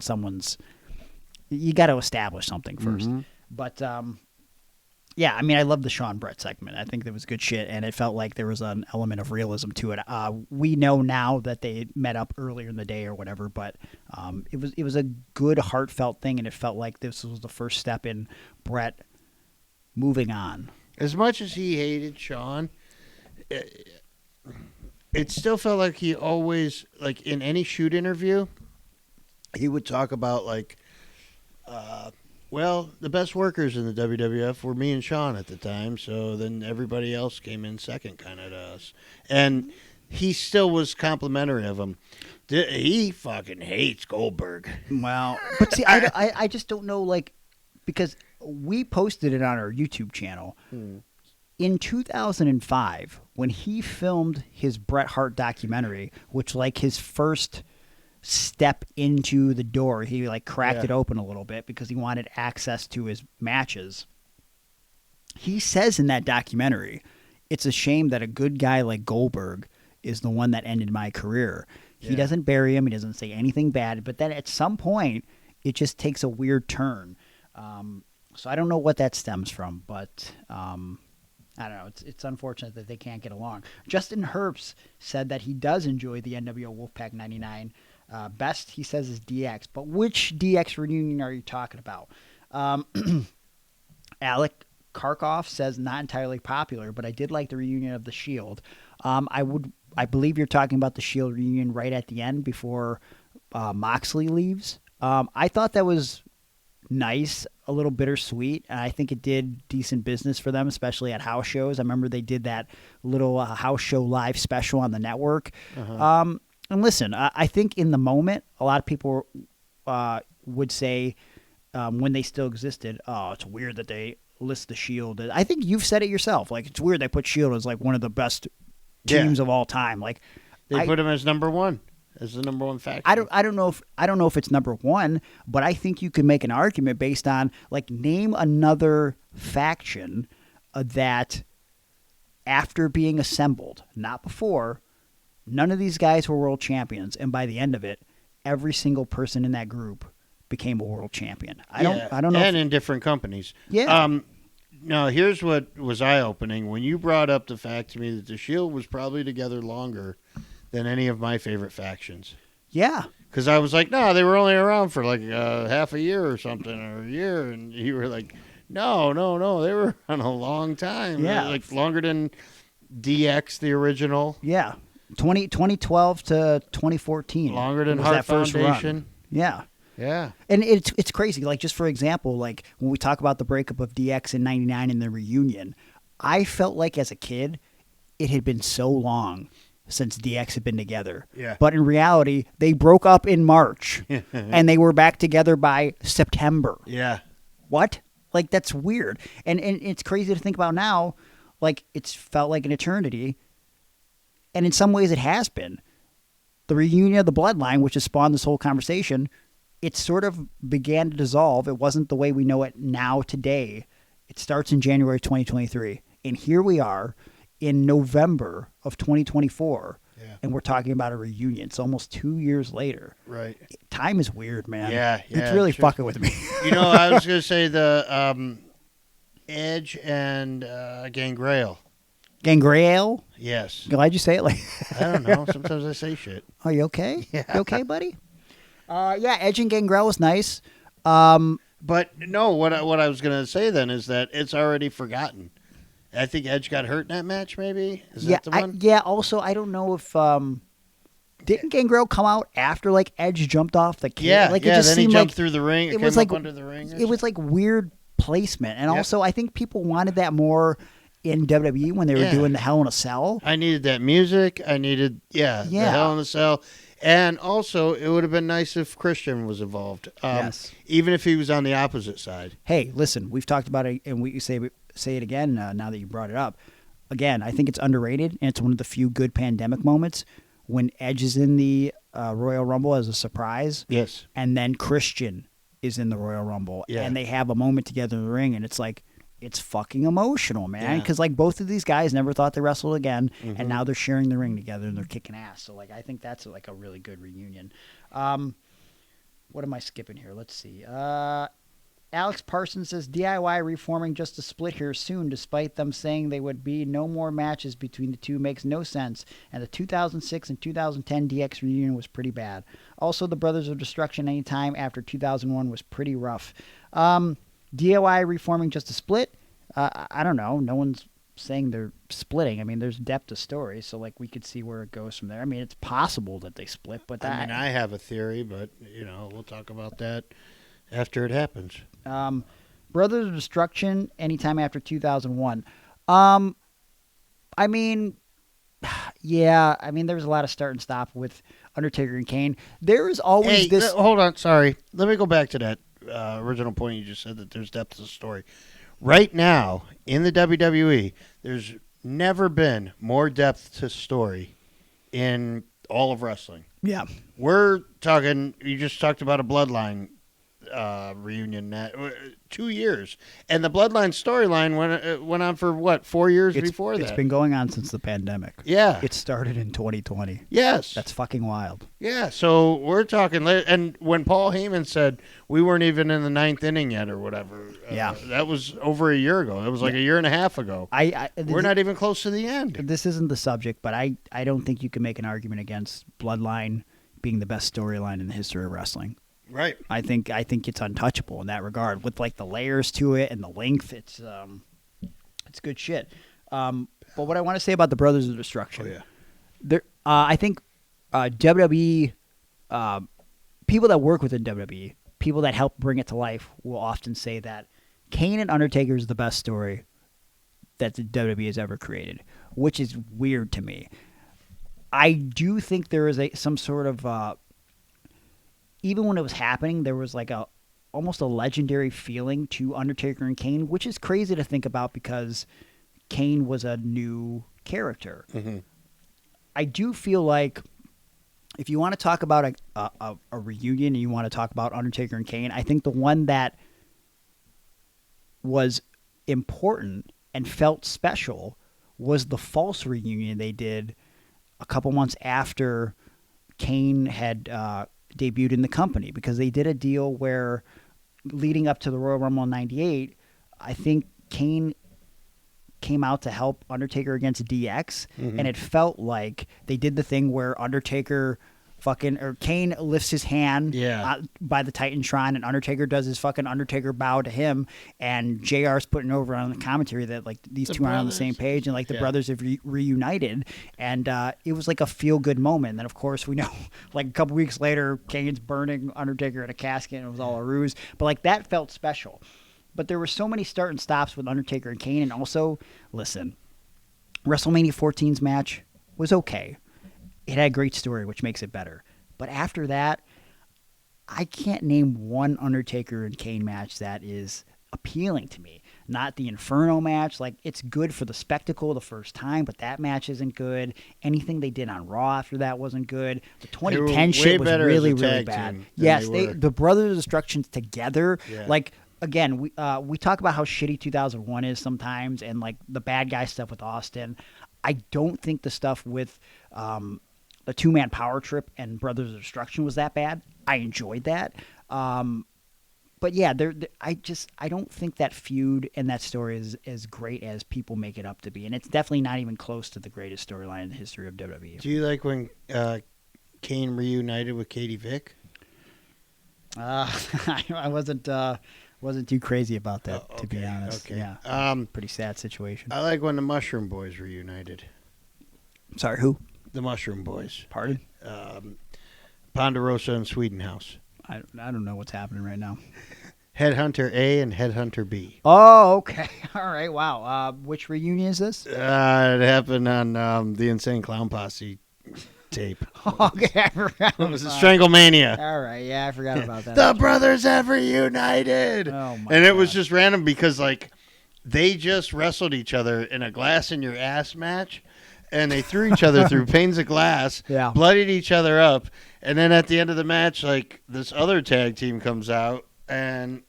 you got to establish something first. Mm-hmm. But yeah, I mean, I love the Shawn Bret segment. I think that was good shit, and it felt like there was an element of realism to it. We know now that they met up earlier in the day or whatever, but it was a good, heartfelt thing, and it felt like this was the first step in Bret moving on. As much as he hated Shawn, it still felt like he always, like in any shoot interview, he would talk about like, well, the best workers in the WWF were me and Shawn at the time, so then everybody else came in second kind of to us. And he still was complimentary of him. He fucking hates Goldberg. Well, but see, I just don't know, like, because we posted it on our YouTube channel. In 2005, when he filmed his Bret Hart documentary, which, like, his first step into the door, he like cracked it open a little bit because he wanted access to his matches. He says in that documentary, it's a shame that a good guy like Goldberg is the one that ended my career. He doesn't bury him. He doesn't say anything bad, but then at some point it just takes a weird turn. So I don't know what that stems from, but I don't know. It's unfortunate that they can't get along. Justin Herbst said that he does enjoy the NWO Wolfpack 99. Best, he says, is DX. But which DX reunion are you talking about? Alec Karkoff says not entirely popular, but I did like the reunion of the Shield. I believe you're talking about the Shield reunion right at the end before Moxley leaves. I thought that was nice, a little bittersweet, and I think it did decent business for them, especially at house shows. I remember they did that little house show live special on the network. And listen, I think in the moment, a lot of people would say when they still existed, oh, it's weird that they list the Shield. I think you've said it yourself. Like, it's weird they put Shield as like one of the best teams of all time. Like, they put him as number one, as the number one faction. I don't know if it's number one, but I think you can make an argument based on, like, name another faction that after being assembled, not before. None of these guys were world champions, and by the end of it, every single person in that group became a world champion. I don't know. And in different companies. Yeah. Now, here's what was eye-opening. When you brought up the fact to me that the Shield was probably together longer than any of my favorite factions. Yeah. Because I was like, no, they were only around for like half a year or something, or a year. And you were like, no, they were on a long time. Yeah. Like longer than DX, the original. Yeah. 2012 to 2014. Longer than was Heart that first Foundation. run. Yeah. Yeah. And it's crazy. Like, just for example, like when we talk about the breakup of DX in 99 and the reunion, I felt like as a kid, it had been so long since DX had been together. Yeah. But in reality, they broke up in March and they were back together by September. Yeah. What? Like, that's weird. And it's crazy to think about now. Like, it's felt like an eternity. And in some ways it has been. The reunion of the Bloodline, which has spawned this whole conversation, it sort of began to dissolve. It wasn't the way we know it now today. It starts in January 2023. And here we are in November of 2024. Yeah. And we're talking about a reunion. It's almost 2 years later. Right. Time is weird, man. Yeah. It's really fucking with me. You know, I was going to say the Edge and Gangrel. Gangrel? Yes. Glad you say it like I don't know. Sometimes I say shit. Are you okay? Yeah. You okay, buddy? Yeah, Edge and Gangrel was nice. But no, what I was going to say then is that it's already forgotten. I think Edge got hurt in that match, maybe? Is that the one? Also, I don't know if... didn't Gangrel come out after, like, Edge jumped off the cage? Yeah, like, it just then he seemed jumped like through the ring. It was came like up under the ring. It was, like, weird placement. And Yep. also, I think people wanted that more in WWE when they were doing the Hell in a Cell. I needed that music. I needed, the Hell in a Cell. And also, it would have been nice if Christian was involved. Yes. Even if he was on the opposite side. Hey, listen, we've talked about it, and we say it again now that you brought it up. Again, I think it's underrated, and it's one of the few good pandemic moments when Edge is in the Royal Rumble as a surprise. Yes. And then Christian is in the Royal Rumble. Yeah. And they have a moment together in the ring, and it's like, it's fucking emotional, man. Yeah. Because, like, both of these guys never thought they wrestled again, Mm-hmm. and now they're sharing the ring together, and they're kicking ass. So, like, I think that's, like, a really good reunion. What am I skipping here? Let's see. Alex Parsons says, DIY reforming just a split here soon, despite them saying they would be no more matches between the two makes no sense, and the 2006 and 2010 DX reunion was pretty bad. Also, the Brothers of Destruction anytime after 2001 was pretty rough. DIY reforming just a split? I don't know. No one's saying they're splitting. I mean, there's depth to story, so, like, we could see where it goes from there. I mean, it's possible that they split, but that... I mean, I have a theory, but, we'll talk about that after it happens. Brothers of Destruction anytime after 2001. I mean, yeah, I mean, there was a lot of start and stop with Undertaker and Kane. There is always this... Hold on, sorry. Let me go back to that original point you just said, that there's depth to the story. Right now, in the WWE, there's never been more depth to story in all of wrestling. Yeah. We're talking, you just talked about a Bloodline reunion, 2 years. And the Bloodline storyline went on for, what, 4 years before that? It's been going on since the pandemic. Yeah. It started in 2020. Yes. That's fucking wild. Yeah, so we're talking, and when Paul Heyman said we weren't even in the ninth inning yet or whatever, that was over a year ago. It was like a year and a half ago. We're not even close to the end. This isn't the subject, but I don't think you can make an argument against Bloodline being the best storyline in the history of wrestling. Right. I think it's untouchable in that regard with, like, the layers to it and the length. It's good shit. But what I want to say about the Brothers of Destruction, I think WWE people that work within WWE, people that help bring it to life, will often say that Kane and Undertaker is the best story that the WWE has ever created, which is weird to me. I do think there is some sort of even when it was happening, there was like almost a legendary feeling to Undertaker and Kane, which is crazy to think about because Kane was a new character. Mm-hmm. I do feel like if you want to talk about a reunion and you want to talk about Undertaker and Kane, I think the one that was important and felt special was the false reunion they did a couple months after Kane had debuted in the company, because they did a deal where leading up to the Royal Rumble in '98, I think Kane came out to help Undertaker against DX, and it felt like they did the thing where Undertaker Kane lifts his hand by the Titantron, and Undertaker does his fucking Undertaker bow to him, and JR's putting over on the commentary that like these two are on the same page, and like the brothers have reunited, and it was like a feel good moment. And then of course we know like a couple weeks later, Kane's burning Undertaker in a casket, and it was all a ruse, but like that felt special. But there were so many start and stops with Undertaker and Kane, and also listen, WrestleMania 14's match was okay. It had a great story, which makes it better. But after that, I can't name one Undertaker and Kane match that is appealing to me. Not the Inferno match. Like, it's good for the spectacle the first time, but that match isn't good. Anything they did on Raw after that wasn't good. The 2010 shit was really, really bad. Yes, the Brothers of Destruction together, like, again, we talk about how shitty 2001 is sometimes, and, like, the bad guy stuff with Austin. I don't think the stuff with the two-man power trip and Brothers of Destruction was that bad. I enjoyed that. But yeah, I don't think that feud and that story is as great as people make it up to be. And it's definitely not even close to the greatest storyline in the history of WWE. Do you like when Kane reunited with Katie Vick? I wasn't too crazy about that, to be honest. Okay. Yeah. Pretty sad situation. I like when the Mushroom Boys reunited. Sorry, who? The Mushroom Boys. Pardon? Ponderosa and Swedenhouse. I don't know what's happening right now. Headhunter A and Headhunter B. Oh, okay. All right. Wow. Which reunion is this? It happened on the Insane Clown Posse tape. Okay, I forgot. It was a Stranglemania. All right. Yeah, I forgot about that. The brothers have reunited. Oh, my And it God. was just random because, like, they just wrestled each other in a glass in your ass match. And they threw each other through panes of glass, bloodied each other up, and then at the end of the match, like, this other tag team comes out, and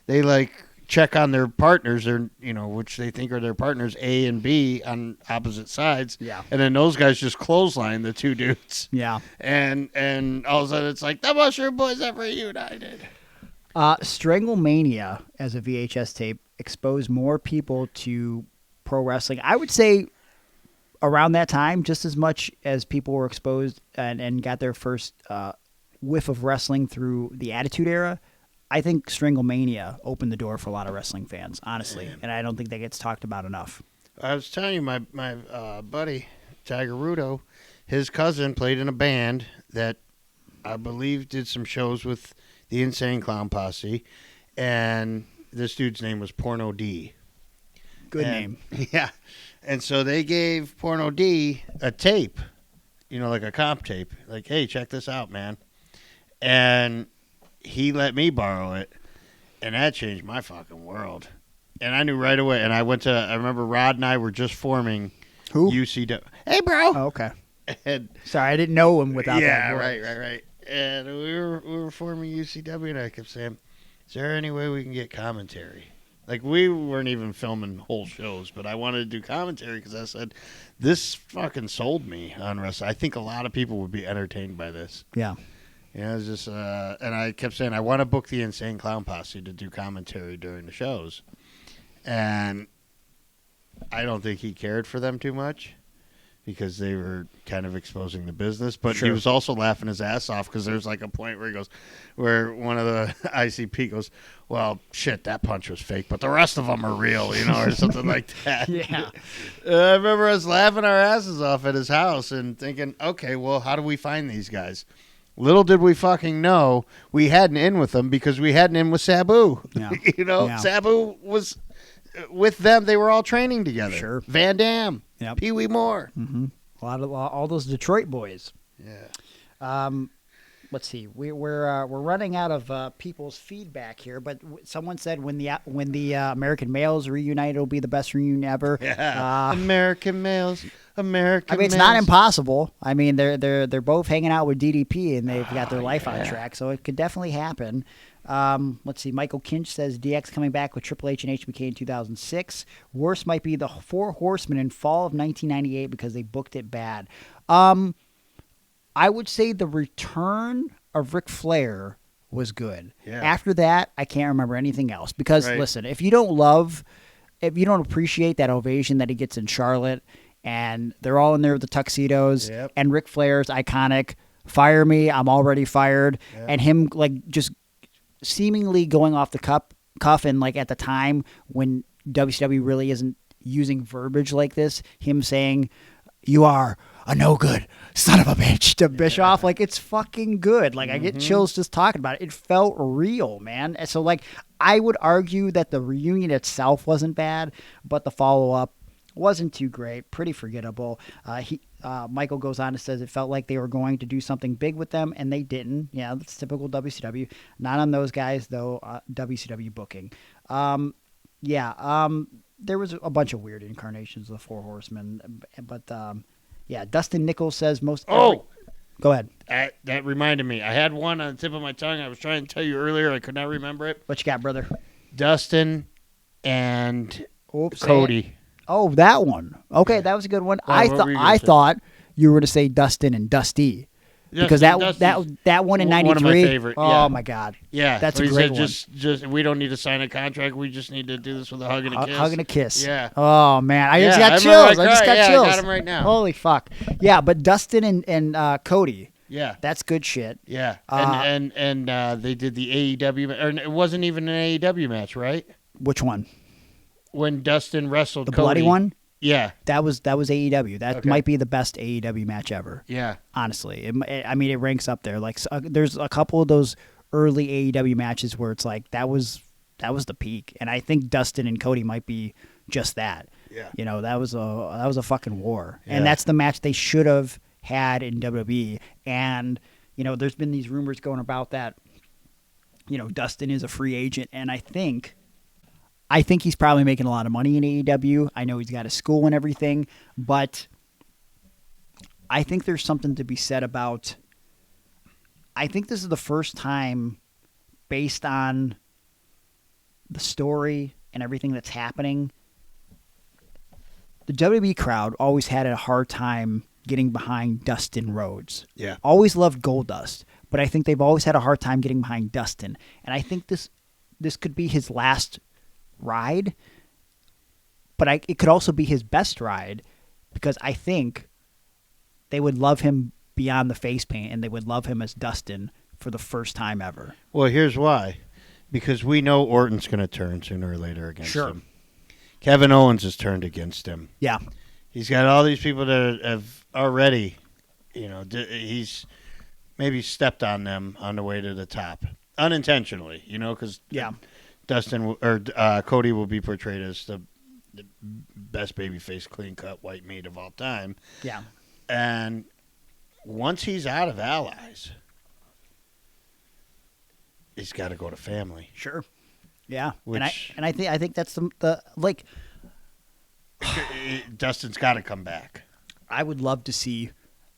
they, like, check on their partners, which they think are their partners, A and B, on opposite sides. Yeah. And then those guys just clothesline the two dudes. Yeah. And all of a sudden, it's like, the Mushroom Boys have reunited. Stranglemania, as a VHS tape, exposed more people to pro wrestling. I would say around that time, just as much as people were exposed and got their first whiff of wrestling through the Attitude Era, I think Stranglemania opened the door for a lot of wrestling fans, honestly, and I don't think that gets talked about enough. I was telling you, my buddy, Tiger Rudo, his cousin played in a band that I believe did some shows with the Insane Clown Posse, and this dude's name was Porno D. Good name. Yeah. And so they gave Porno D a tape, like a comp tape. Like, hey, check this out, man. And he let me borrow it. And that changed my fucking world. And I knew right away. And I remember Rod and I were just forming UCW. Hey, bro. Oh, okay. And, sorry, I didn't know him without that. Yeah, right. And we were forming UCW, and I kept saying, is there any way we can get commentary? Like, we weren't even filming whole shows, but I wanted to do commentary because I said, this fucking sold me on wrestling. I think a lot of people would be entertained by this. Yeah. It was just, and I kept saying, I want to book the Insane Clown Posse to do commentary during the shows. And I don't think he cared for them too much because they were kind of exposing the business. But he was also laughing his ass off because there's like a point where one of the ICP goes, well, shit, that punch was fake, but the rest of them are real, or something like that. Yeah. I remember us laughing our asses off at his house and thinking, okay, well, how do we find these guys? Little did we fucking know we had an in with them because we had an in with Sabu. Yeah. Sabu was with them. They were all training together. Sure. Van Dam. Yep. Pee Wee Moore. Mm-hmm. All those Detroit boys. Yeah. Let's see. We're running out of people's feedback here, but someone said when the American males reunite, it'll be the best reunion ever. Yeah. American males. I mean, it's not impossible. I mean, they're both hanging out with DDP and they've got their life on track, so it could definitely happen. Let's see. Michael Kinch says DX coming back with Triple H and HBK in 2006. Worst might be the Four Horsemen in fall of 1998 because they booked it bad. I would say the return of Ric Flair was good. Yeah. After that, I can't remember anything else because listen, if you don't love if you don't appreciate that ovation that he gets in Charlotte, and they're all in there with the tuxedos, and Ric Flair's iconic "Fire me, I'm already fired," and him like just seemingly going off the cuff, and like at the time when WCW really isn't using verbiage like this, him saying, "You are a no good son of a bitch" to Bischoff, like it's fucking good. Like I get chills just talking about it. It felt real, man. And so like I would argue that the reunion itself wasn't bad, but the follow up wasn't too great, pretty forgettable. Michael goes on and says it felt like they were going to do something big with them, and they didn't. Yeah, that's typical WCW. Not on those guys, though, WCW booking. There was a bunch of weird incarnations of the Four Horsemen, but Dustin Nichols says most... Go ahead. That reminded me. I had one on the tip of my tongue. I was trying to tell you earlier. I could not remember it. What you got, brother? Dustin Cody. Oh, that one. Okay, that was a good one. I thought you were going to say Dustin and Dusty. Because that one in 93. One of my favorite. Oh my God. Yeah, that's a great one. Just we don't need to sign a contract. We just need to do this with a hug and a kiss. Hug and a kiss. Yeah. Oh man, I just got chills. I just got chills. I got them right now. Holy fuck. Yeah, but Dustin and Cody. Yeah, that's good shit. Yeah, and they did the AEW, or it wasn't even an AEW match, right? Which one? When Dustin wrestled the Cody. bloody one. Yeah, that was AEW. That might be the best AEW match ever. Yeah, honestly, it ranks up there. Like there's a couple of those early AEW matches where it's like that was the peak, and I think Dustin and Cody might be just that. Yeah, that was a fucking war, and that's the match they should have had in WWE. And there's been these rumors going about that. Dustin is a free agent, and I think he's probably making a lot of money in AEW. I know he's got a school and everything, but I think there's something to be said about. I think this is the first time, based on the story and everything that's happening, the WWE crowd always had a hard time getting behind Dustin Rhodes. Yeah. Always loved Goldust, but I think they've always had a hard time getting behind Dustin. And I think this could be his last ride, but it could also be his best ride, because I think they would love him beyond the face paint, and they would love him as Dustin for the first time ever. Well, here's why. Because we know Orton's going to turn sooner or later against him. Kevin Owens has turned against him. Yeah. He's got all these people that have already, he's maybe stepped on them on the way to the top. Unintentionally, because Dustin or Cody will be portrayed as the best babyface, clean-cut white meat of all time. Yeah. And once he's out of allies, he's got to go to family. Sure. Yeah. Which, and I think that's the like. Dustin's got to come back. I would love to see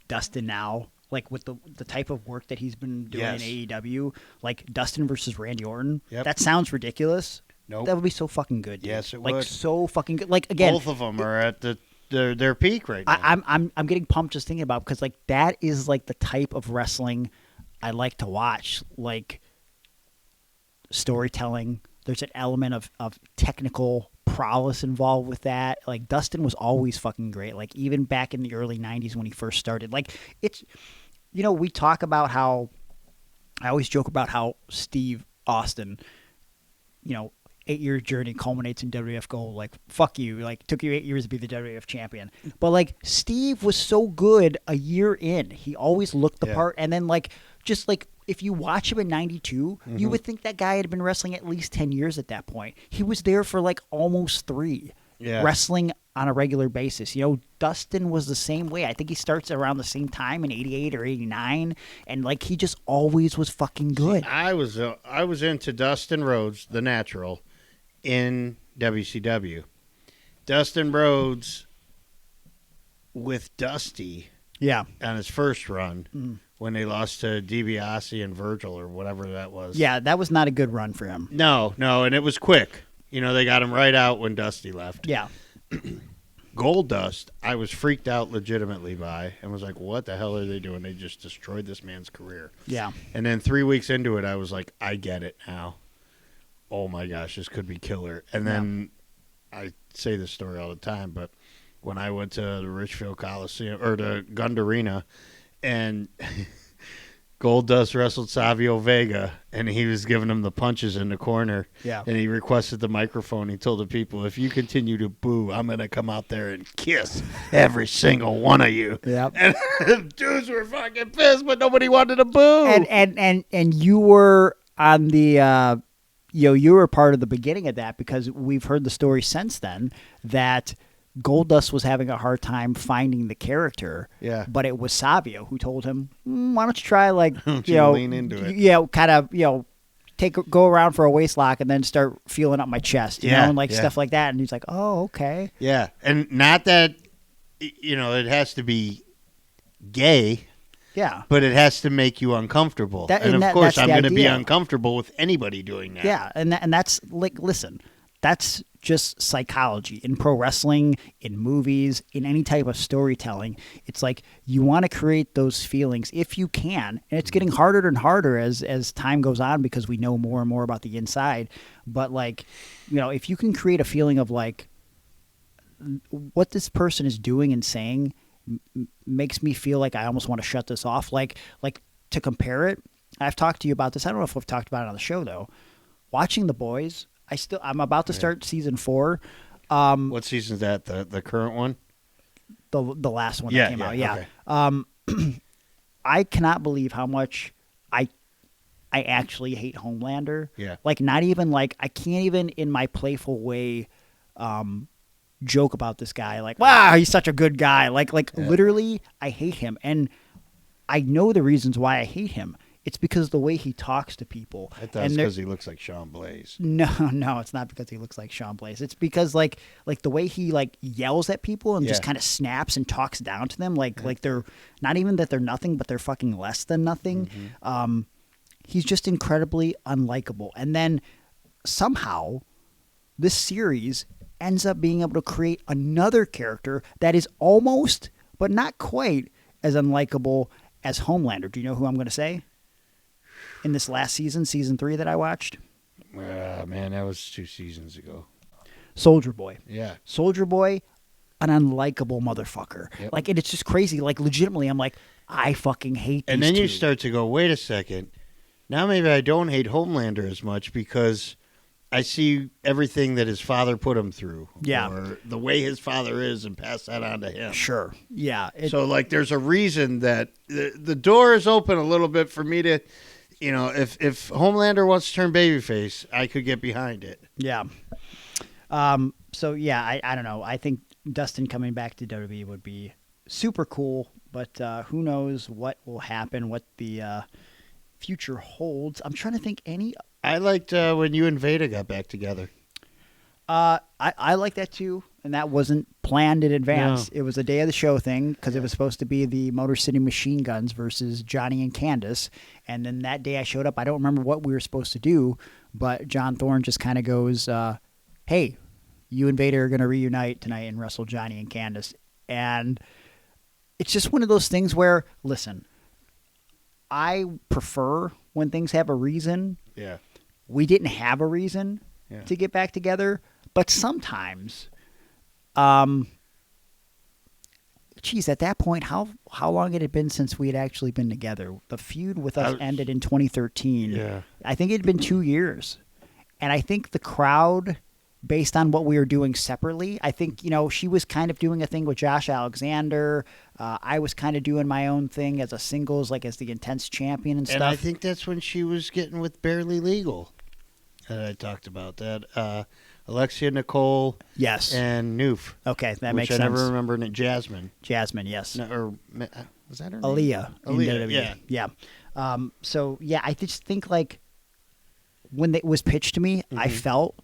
Dustin now, like with the type of work that he's been doing in AEW, like Dustin versus Randy Orton. Yep. That sounds ridiculous. Nope. That would be so fucking good. Dude. Yes, it would. Like so fucking good. Like again, both of them are at their peak right now. I'm getting pumped just thinking about it, because like that is like the type of wrestling I like to watch. Like storytelling. There's an element of technical prowess involved with that. Like Dustin was always fucking great. Like even back in the early 90s when he first started. Like it's, we talk about how, I always joke about how Steve Austin, 8-year journey culminates in WWF Gold. Like, fuck you. Like, took you 8 years to be the WWF champion. But like Steve was so good a year in. He always looked the part. And then just if you watch him in 92, you would think that guy had been wrestling at least 10 years at that point. He was there for like almost 3, wrestling on a regular basis. Dustin was the same way. I think he starts around the same time in 88 or 89, and like he just always was fucking good. See, I was into Dustin Rhodes, the Natural, in WCW. Dustin Rhodes with Dusty on his first run. When they lost to DiBiase and Virgil or whatever that was. Yeah, that was not a good run for him. No, and it was quick. They got him right out when Dusty left. Yeah. Goldust, I was freaked out legitimately by and was like, what the hell are they doing? They just destroyed this man's career. Yeah. And then 3 weeks into it, I was like, I get it now. Oh my gosh, this could be killer. And then I say this story all the time, but when I went to the Richfield Coliseum or the Gund Arena, and Goldust wrestled Savio Vega, and he was giving him the punches in the corner. Yeah. And he requested the microphone. He told the people, if you continue to boo, I'm going to come out there and kiss every single one of you. Yep. And the dudes were fucking pissed, but nobody wanted to boo. And you were on the, you were part of the beginning of that, because we've heard the story since then that Goldust was having a hard time finding the character. Yeah. But it was Savio who told him, why don't you try lean into it. Kind of, go around for a waist lock and then start feeling up my chest, you know, and stuff like that. And he's like, oh, okay. Yeah. And not that, it has to be gay. Yeah. But it has to make you uncomfortable. And of course, I'm going to be uncomfortable with anybody doing that. Yeah. And that's like, listen, that's just psychology in pro wrestling, in movies, in any type of storytelling. It's like you want to create those feelings if you can. And it's getting harder and harder as time goes on, because we know more and more about the inside. But if you can create a feeling of like what this person is doing and saying makes me feel like I almost want to shut this off. Like to compare it, I've talked to you about this. I don't know if we've talked about it on the show though. Watching The Boys, I'm about to start season 4. What season is that? The current one? The last one that came out. Yeah. Okay. I cannot believe how much I actually hate Homelander. Yeah. Like not even like I can't even in my playful way joke about this guy. Like, wow, he's such a good guy. Literally, I hate him, and I know the reasons why I hate him. It's because the way he talks to people. I thought it's because he looks like Sean Blaze. No, it's not because he looks like Sean Blaze. It's because like the way he yells at people and just kind of snaps and talks down to them like they're not even that they're nothing, but they're fucking less than nothing. Mm-hmm. He's just incredibly unlikable. And then somehow this series ends up being able to create another character that is almost, but not quite, as unlikable as Homelander. Do you know who I'm going to say? In this last season 3 that I watched? Man, that was 2 seasons ago. Soldier Boy. Yeah. Soldier Boy, an unlikable motherfucker. Yep. And it's just crazy. Legitimately, I'm like, I fucking hate these And then two. you start to go, wait a second. Now maybe I don't hate Homelander as much because I see everything that his father put him through. Yeah. Or the way his father is and pass that on to him. Sure. Yeah. So, there's a reason that the door is open a little bit for me to... if Homelander wants to turn babyface, I could get behind it. Yeah. So, yeah, I don't know. I think Dustin coming back to WWE would be super cool, but who knows what will happen, what the future holds. I'm trying to think I liked when you and Veda got back together. I like that too, and that wasn't planned in advance. No. It was a day of the show thing because it was supposed to be the Motor City Machine Guns versus Johnny and Candace. And then that day I showed up. I don't remember what we were supposed to do, but John Thorne just kind of goes, hey, you and Vader are going to reunite tonight and wrestle Johnny and Candace. And it's just one of those things where, listen, I prefer when things have a reason. Yeah. We didn't have a reason to get back together, but sometimes, at that point, how long had it been since we had actually been together? The feud with us ended in 2013. Yeah. I think it had been 2 years. And I think the crowd, based on what we were doing separately, I think, she was kind of doing a thing with Josh Alexander. I was kind of doing my own thing as a singles, as the Intense champion and stuff. And I think that's when she was getting with Barely Legal. I talked about that. Alexia Nicole. Yes. And Noof. Okay, that makes sense. sense. I never remember Jasmine. Jasmine, yes. No, was that her name? Aaliyah, yeah. So, yeah, I just think, when it was pitched to me, I felt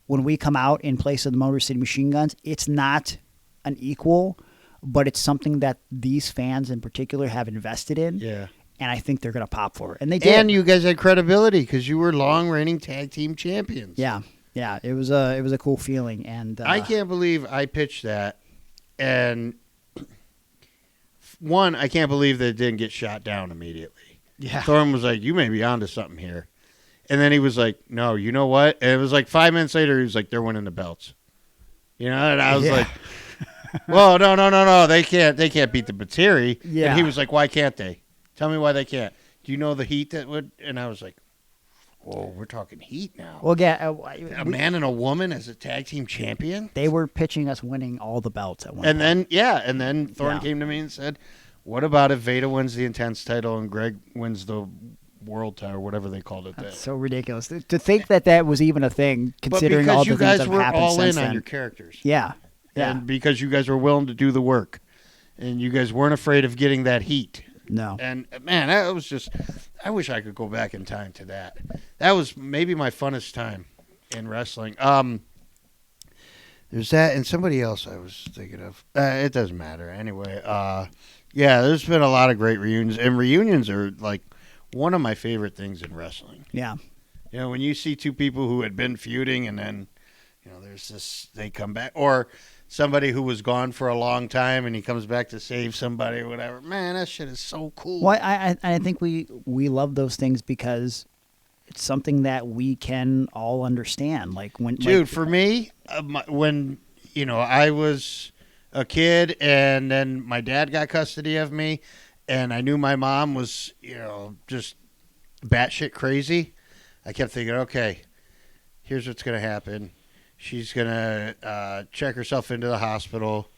when we come out in place of the Motor City Machine Guns, it's not an equal, but it's something that these fans in particular have invested in. Yeah. And I think they're going to pop for it. And they did. And you guys had credibility because you were long-reigning tag team champions. Yeah. Yeah, it was a cool feeling. And I can't believe I pitched that. And one, I can't believe that it didn't get shot down immediately. Yeah. Thorne was like, you may be onto something here. And then he was like, no, you know what? And it was 5 minutes later, he was like, they're winning the belts. You know, and I was like, "Whoa, no! They can't beat the Batiri." Yeah. And he was like, "Why can't they? Tell me why they can't. Do you know the heat that would?" And I was like, "Whoa, we're talking heat now." Well, yeah, A man and a woman as a tag team champion. they were pitching us winning all the belts at one And point. then Thorne came to me and said, "What about if Veda wins the Intense title and Greg wins the World title, or whatever they called it?" That's so ridiculous to think that was even a thing, But considering all because the you things guys that have were happened all since in then. on your characters, Yeah. and because you guys were willing to do the work, and you guys weren't afraid of getting that heat. No. And man, that was just. I wish I could go back in time to that. That was maybe my funnest time in wrestling. There's that, and somebody else I was thinking of. It doesn't matter anyway. Yeah, there's been a lot of great reunions, and reunions are like one of my favorite things in wrestling. Yeah. You know, when you see two people who had been feuding, and then there's this, they come back, or somebody who was gone for a long time and he comes back to save somebody or whatever. Man, that shit is so cool. Well, I think we love those things because it's something that we can all understand. Like when, dude, for me, when I was a kid and then my dad got custody of me, and I knew my mom was just batshit crazy. I kept thinking, okay, here's what's gonna happen. She's going to check herself into the hospital.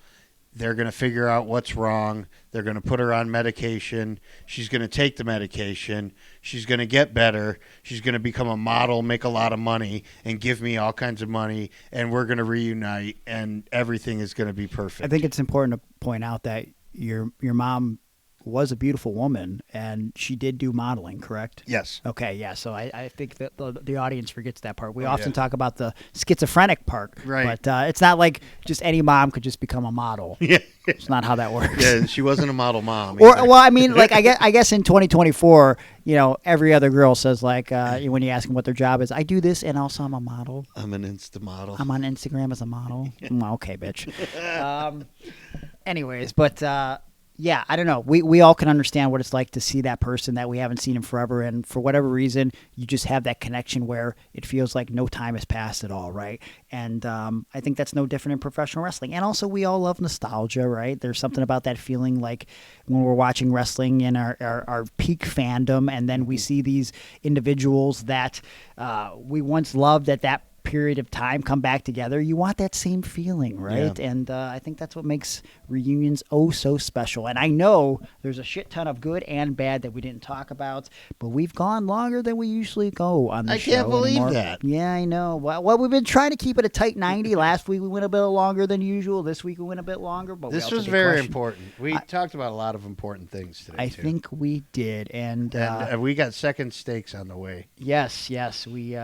They're going to figure out what's wrong. They're going to put her on medication. She's going to take the medication. She's going to get better. She's going to become a model, make a lot of money, and give me all kinds of money. And we're going to reunite, and everything is going to be perfect. I think it's important to point out that your mom was a beautiful woman, and she did do modeling, correct? Yes. Okay, yeah. So I think that the audience forgets that part. We often talk about the schizophrenic part, right? But it's not like just any mom could just become a model. Yeah, it's not how that works. Yeah, she wasn't a model mom. Or well, I mean, like I guess in 2024, every other girl says like when you ask them what their job is, I do this, and also I'm a model. I'm an Insta model. I'm on Instagram as a model. Okay, bitch. Anyways, but. Yeah, I don't know. We all can understand what it's like to see that person that we haven't seen in forever, and for whatever reason, you just have that connection where it feels like no time has passed at all, right? And I think that's no different in professional wrestling. And also, we all love nostalgia, right? There's something about that feeling like when we're watching wrestling in our peak fandom, and then we see these individuals that we once loved at that period of time come back together. You want that same feeling, right? Yeah. And I think that's what makes reunions so special. And I know there's a shit ton of good and bad that we didn't talk about, but we've gone longer than we usually go on the show. I can't believe anymore. that. Yeah, I know. Well, we've been trying to keep it a tight 90. Last week we went a bit longer than usual. This week we went a bit longer. But this we also was did very question. important. We talked about a lot of important things today. I think we did, and we got second steaks on the way. Yes. We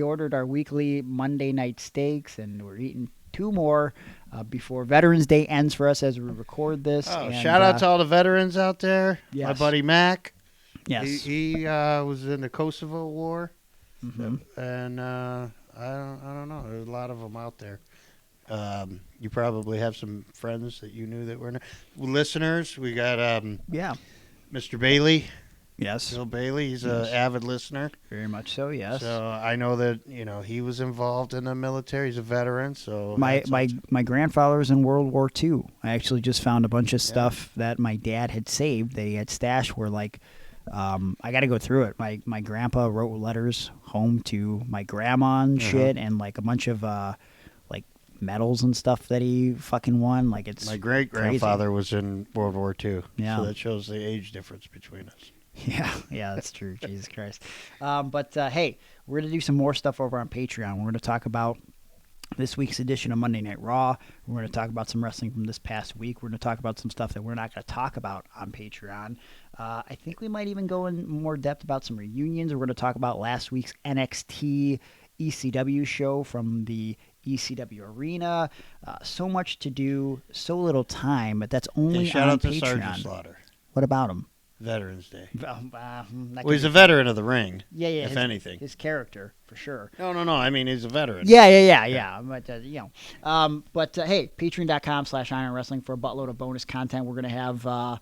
ordered our weekly Monday night steaks, and we're eating 2 more before Veterans Day ends for us as we record this. Oh, and, shout out to all the veterans out there. Yes. My buddy Mac. Yes. He was in the Kosovo War, Mm-hmm. and I don't know. There's a lot of them out there. You probably have some friends that you knew that were listeners. We got Mr. Bailey. Yes. Bill Bailey. He's an avid listener. Very much so, yes. So I know that he was involved in the military. He's a veteran. So my grandfather was in World War II. I actually just found a bunch of stuff that my dad had saved that he had stashed. Where like, I got to go through it. My grandpa wrote letters home to my grandma and shit, and like a bunch of like medals and stuff that he fucking won. Like it's my great grandfather was in World War II. Yeah. So that shows the age difference between us. Yeah, that's true. Jesus Christ. But hey, we're going to do some more stuff over on Patreon. We're going to talk about this week's edition of Monday Night Raw. We're going to talk about some wrestling from this past week. We're going to talk about some stuff that we're not going to talk about on Patreon. I think we might even go in more depth about some reunions. We're going to talk about last week's NXT ECW show from the ECW Arena. So much to do, so little time, but that's only shout on out to Patreon. Sergeant Slaughter. What about him? Veterans Day. Well, He's a veteran of the ring. Yeah. If anything. His character, for sure. No. I mean, he's a veteran. Yeah. But, hey, patreon.com/Iron Wrestling for a buttload of bonus content. We're going to have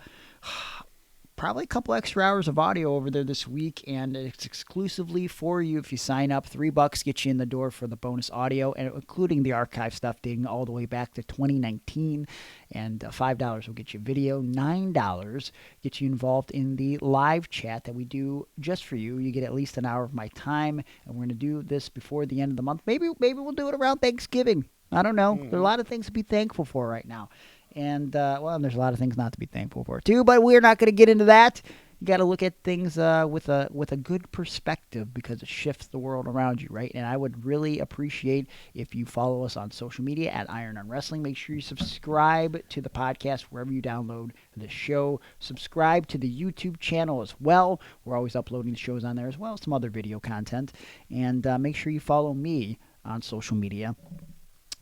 probably a couple extra hours of audio over there this week, and it's exclusively for you if you sign up. $3 gets you in the door for the bonus audio, and including the archive stuff dating all the way back to 2019, and $5 will get you video. $9 gets you involved in the live chat that we do just for you. You get at least an hour of my time, and we're going to do this before the end of the month. Maybe we'll do it around Thanksgiving. I don't know. There are a lot of things to be thankful for right now. And, there's a lot of things not to be thankful for, too, but we're not going to get into that. You got to look at things with a good perspective because it shifts the world around you, right? And I would really appreciate if you follow us on social media at Iron on Wrestling. Make sure you subscribe to the podcast wherever you download the show. Subscribe to the YouTube channel as well. We're always uploading the shows on there as well, some other video content. And make sure you follow me on social media.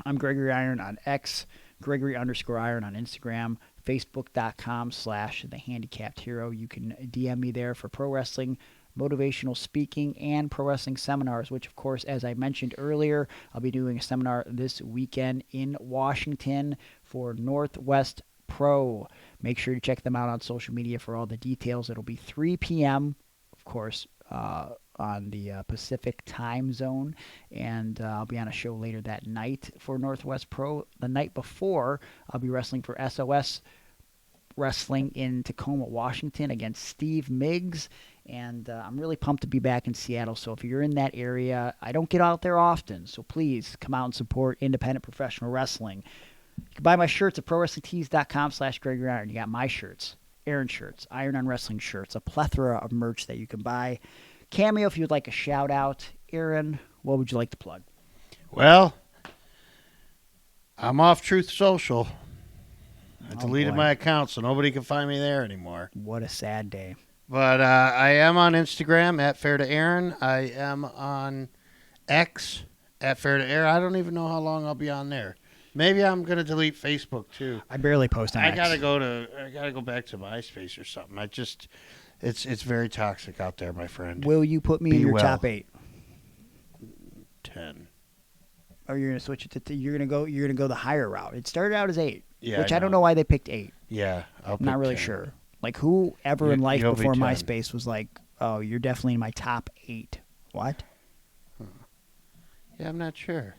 I'm Gregory Iron on X. Gregory_Iron on Instagram, Facebook.com/TheHandicappedHero. You can DM me there for pro wrestling, motivational speaking, and pro wrestling seminars, which, of course, as I mentioned earlier, I'll be doing a seminar this weekend in Washington for Northwest Pro. Make sure to check them out on social media for all the details. It'll be 3 p.m., of course, on the Pacific time zone, and I'll be on a show later that night for Northwest Pro. The night before, I'll be wrestling for SOS Wrestling in Tacoma, Washington against Steve Miggs, and I'm really pumped to be back in Seattle. So if you're in that area, I don't get out there often, so please come out and support independent professional wrestling. You can buy my shirts at prowrestlingtees.com/Gregory Iron. You got my shirts, Aaron shirts, Iron on Wrestling shirts, a plethora of merch that you can buy. Cameo, if you'd like a shout out. Aaron, what would you like to plug? Well, I'm off Truth Social. I deleted my account, so nobody can find me there anymore. What a sad day. But I am on Instagram at Fair to Aaron. I am on X at Fair to Aaron. I don't even know how long I'll be on there. Maybe I'm gonna delete Facebook too. I barely post on X. I gotta go back to MySpace or something. It's very toxic out there, my friend. Will you put me in your top 8? 10. Or you're gonna switch it to you're gonna go the higher route. It started out as 8, yeah, which I don't know why they picked 8. Yeah, I'm not really 10. Sure. Like whoever in life You'll before be 10. MySpace was like, oh, you're definitely in my top 8. What? Yeah, I'm not sure.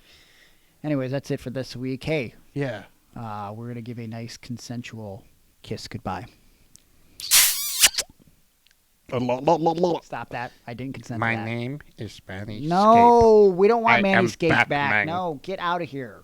Anyways, that's it for this week. Hey, yeah, we're gonna give a nice consensual kiss goodbye. Stop that. I didn't consent to that. My name is Manny No, we don't want I Manny am Skates back. Batman. No, get out of here.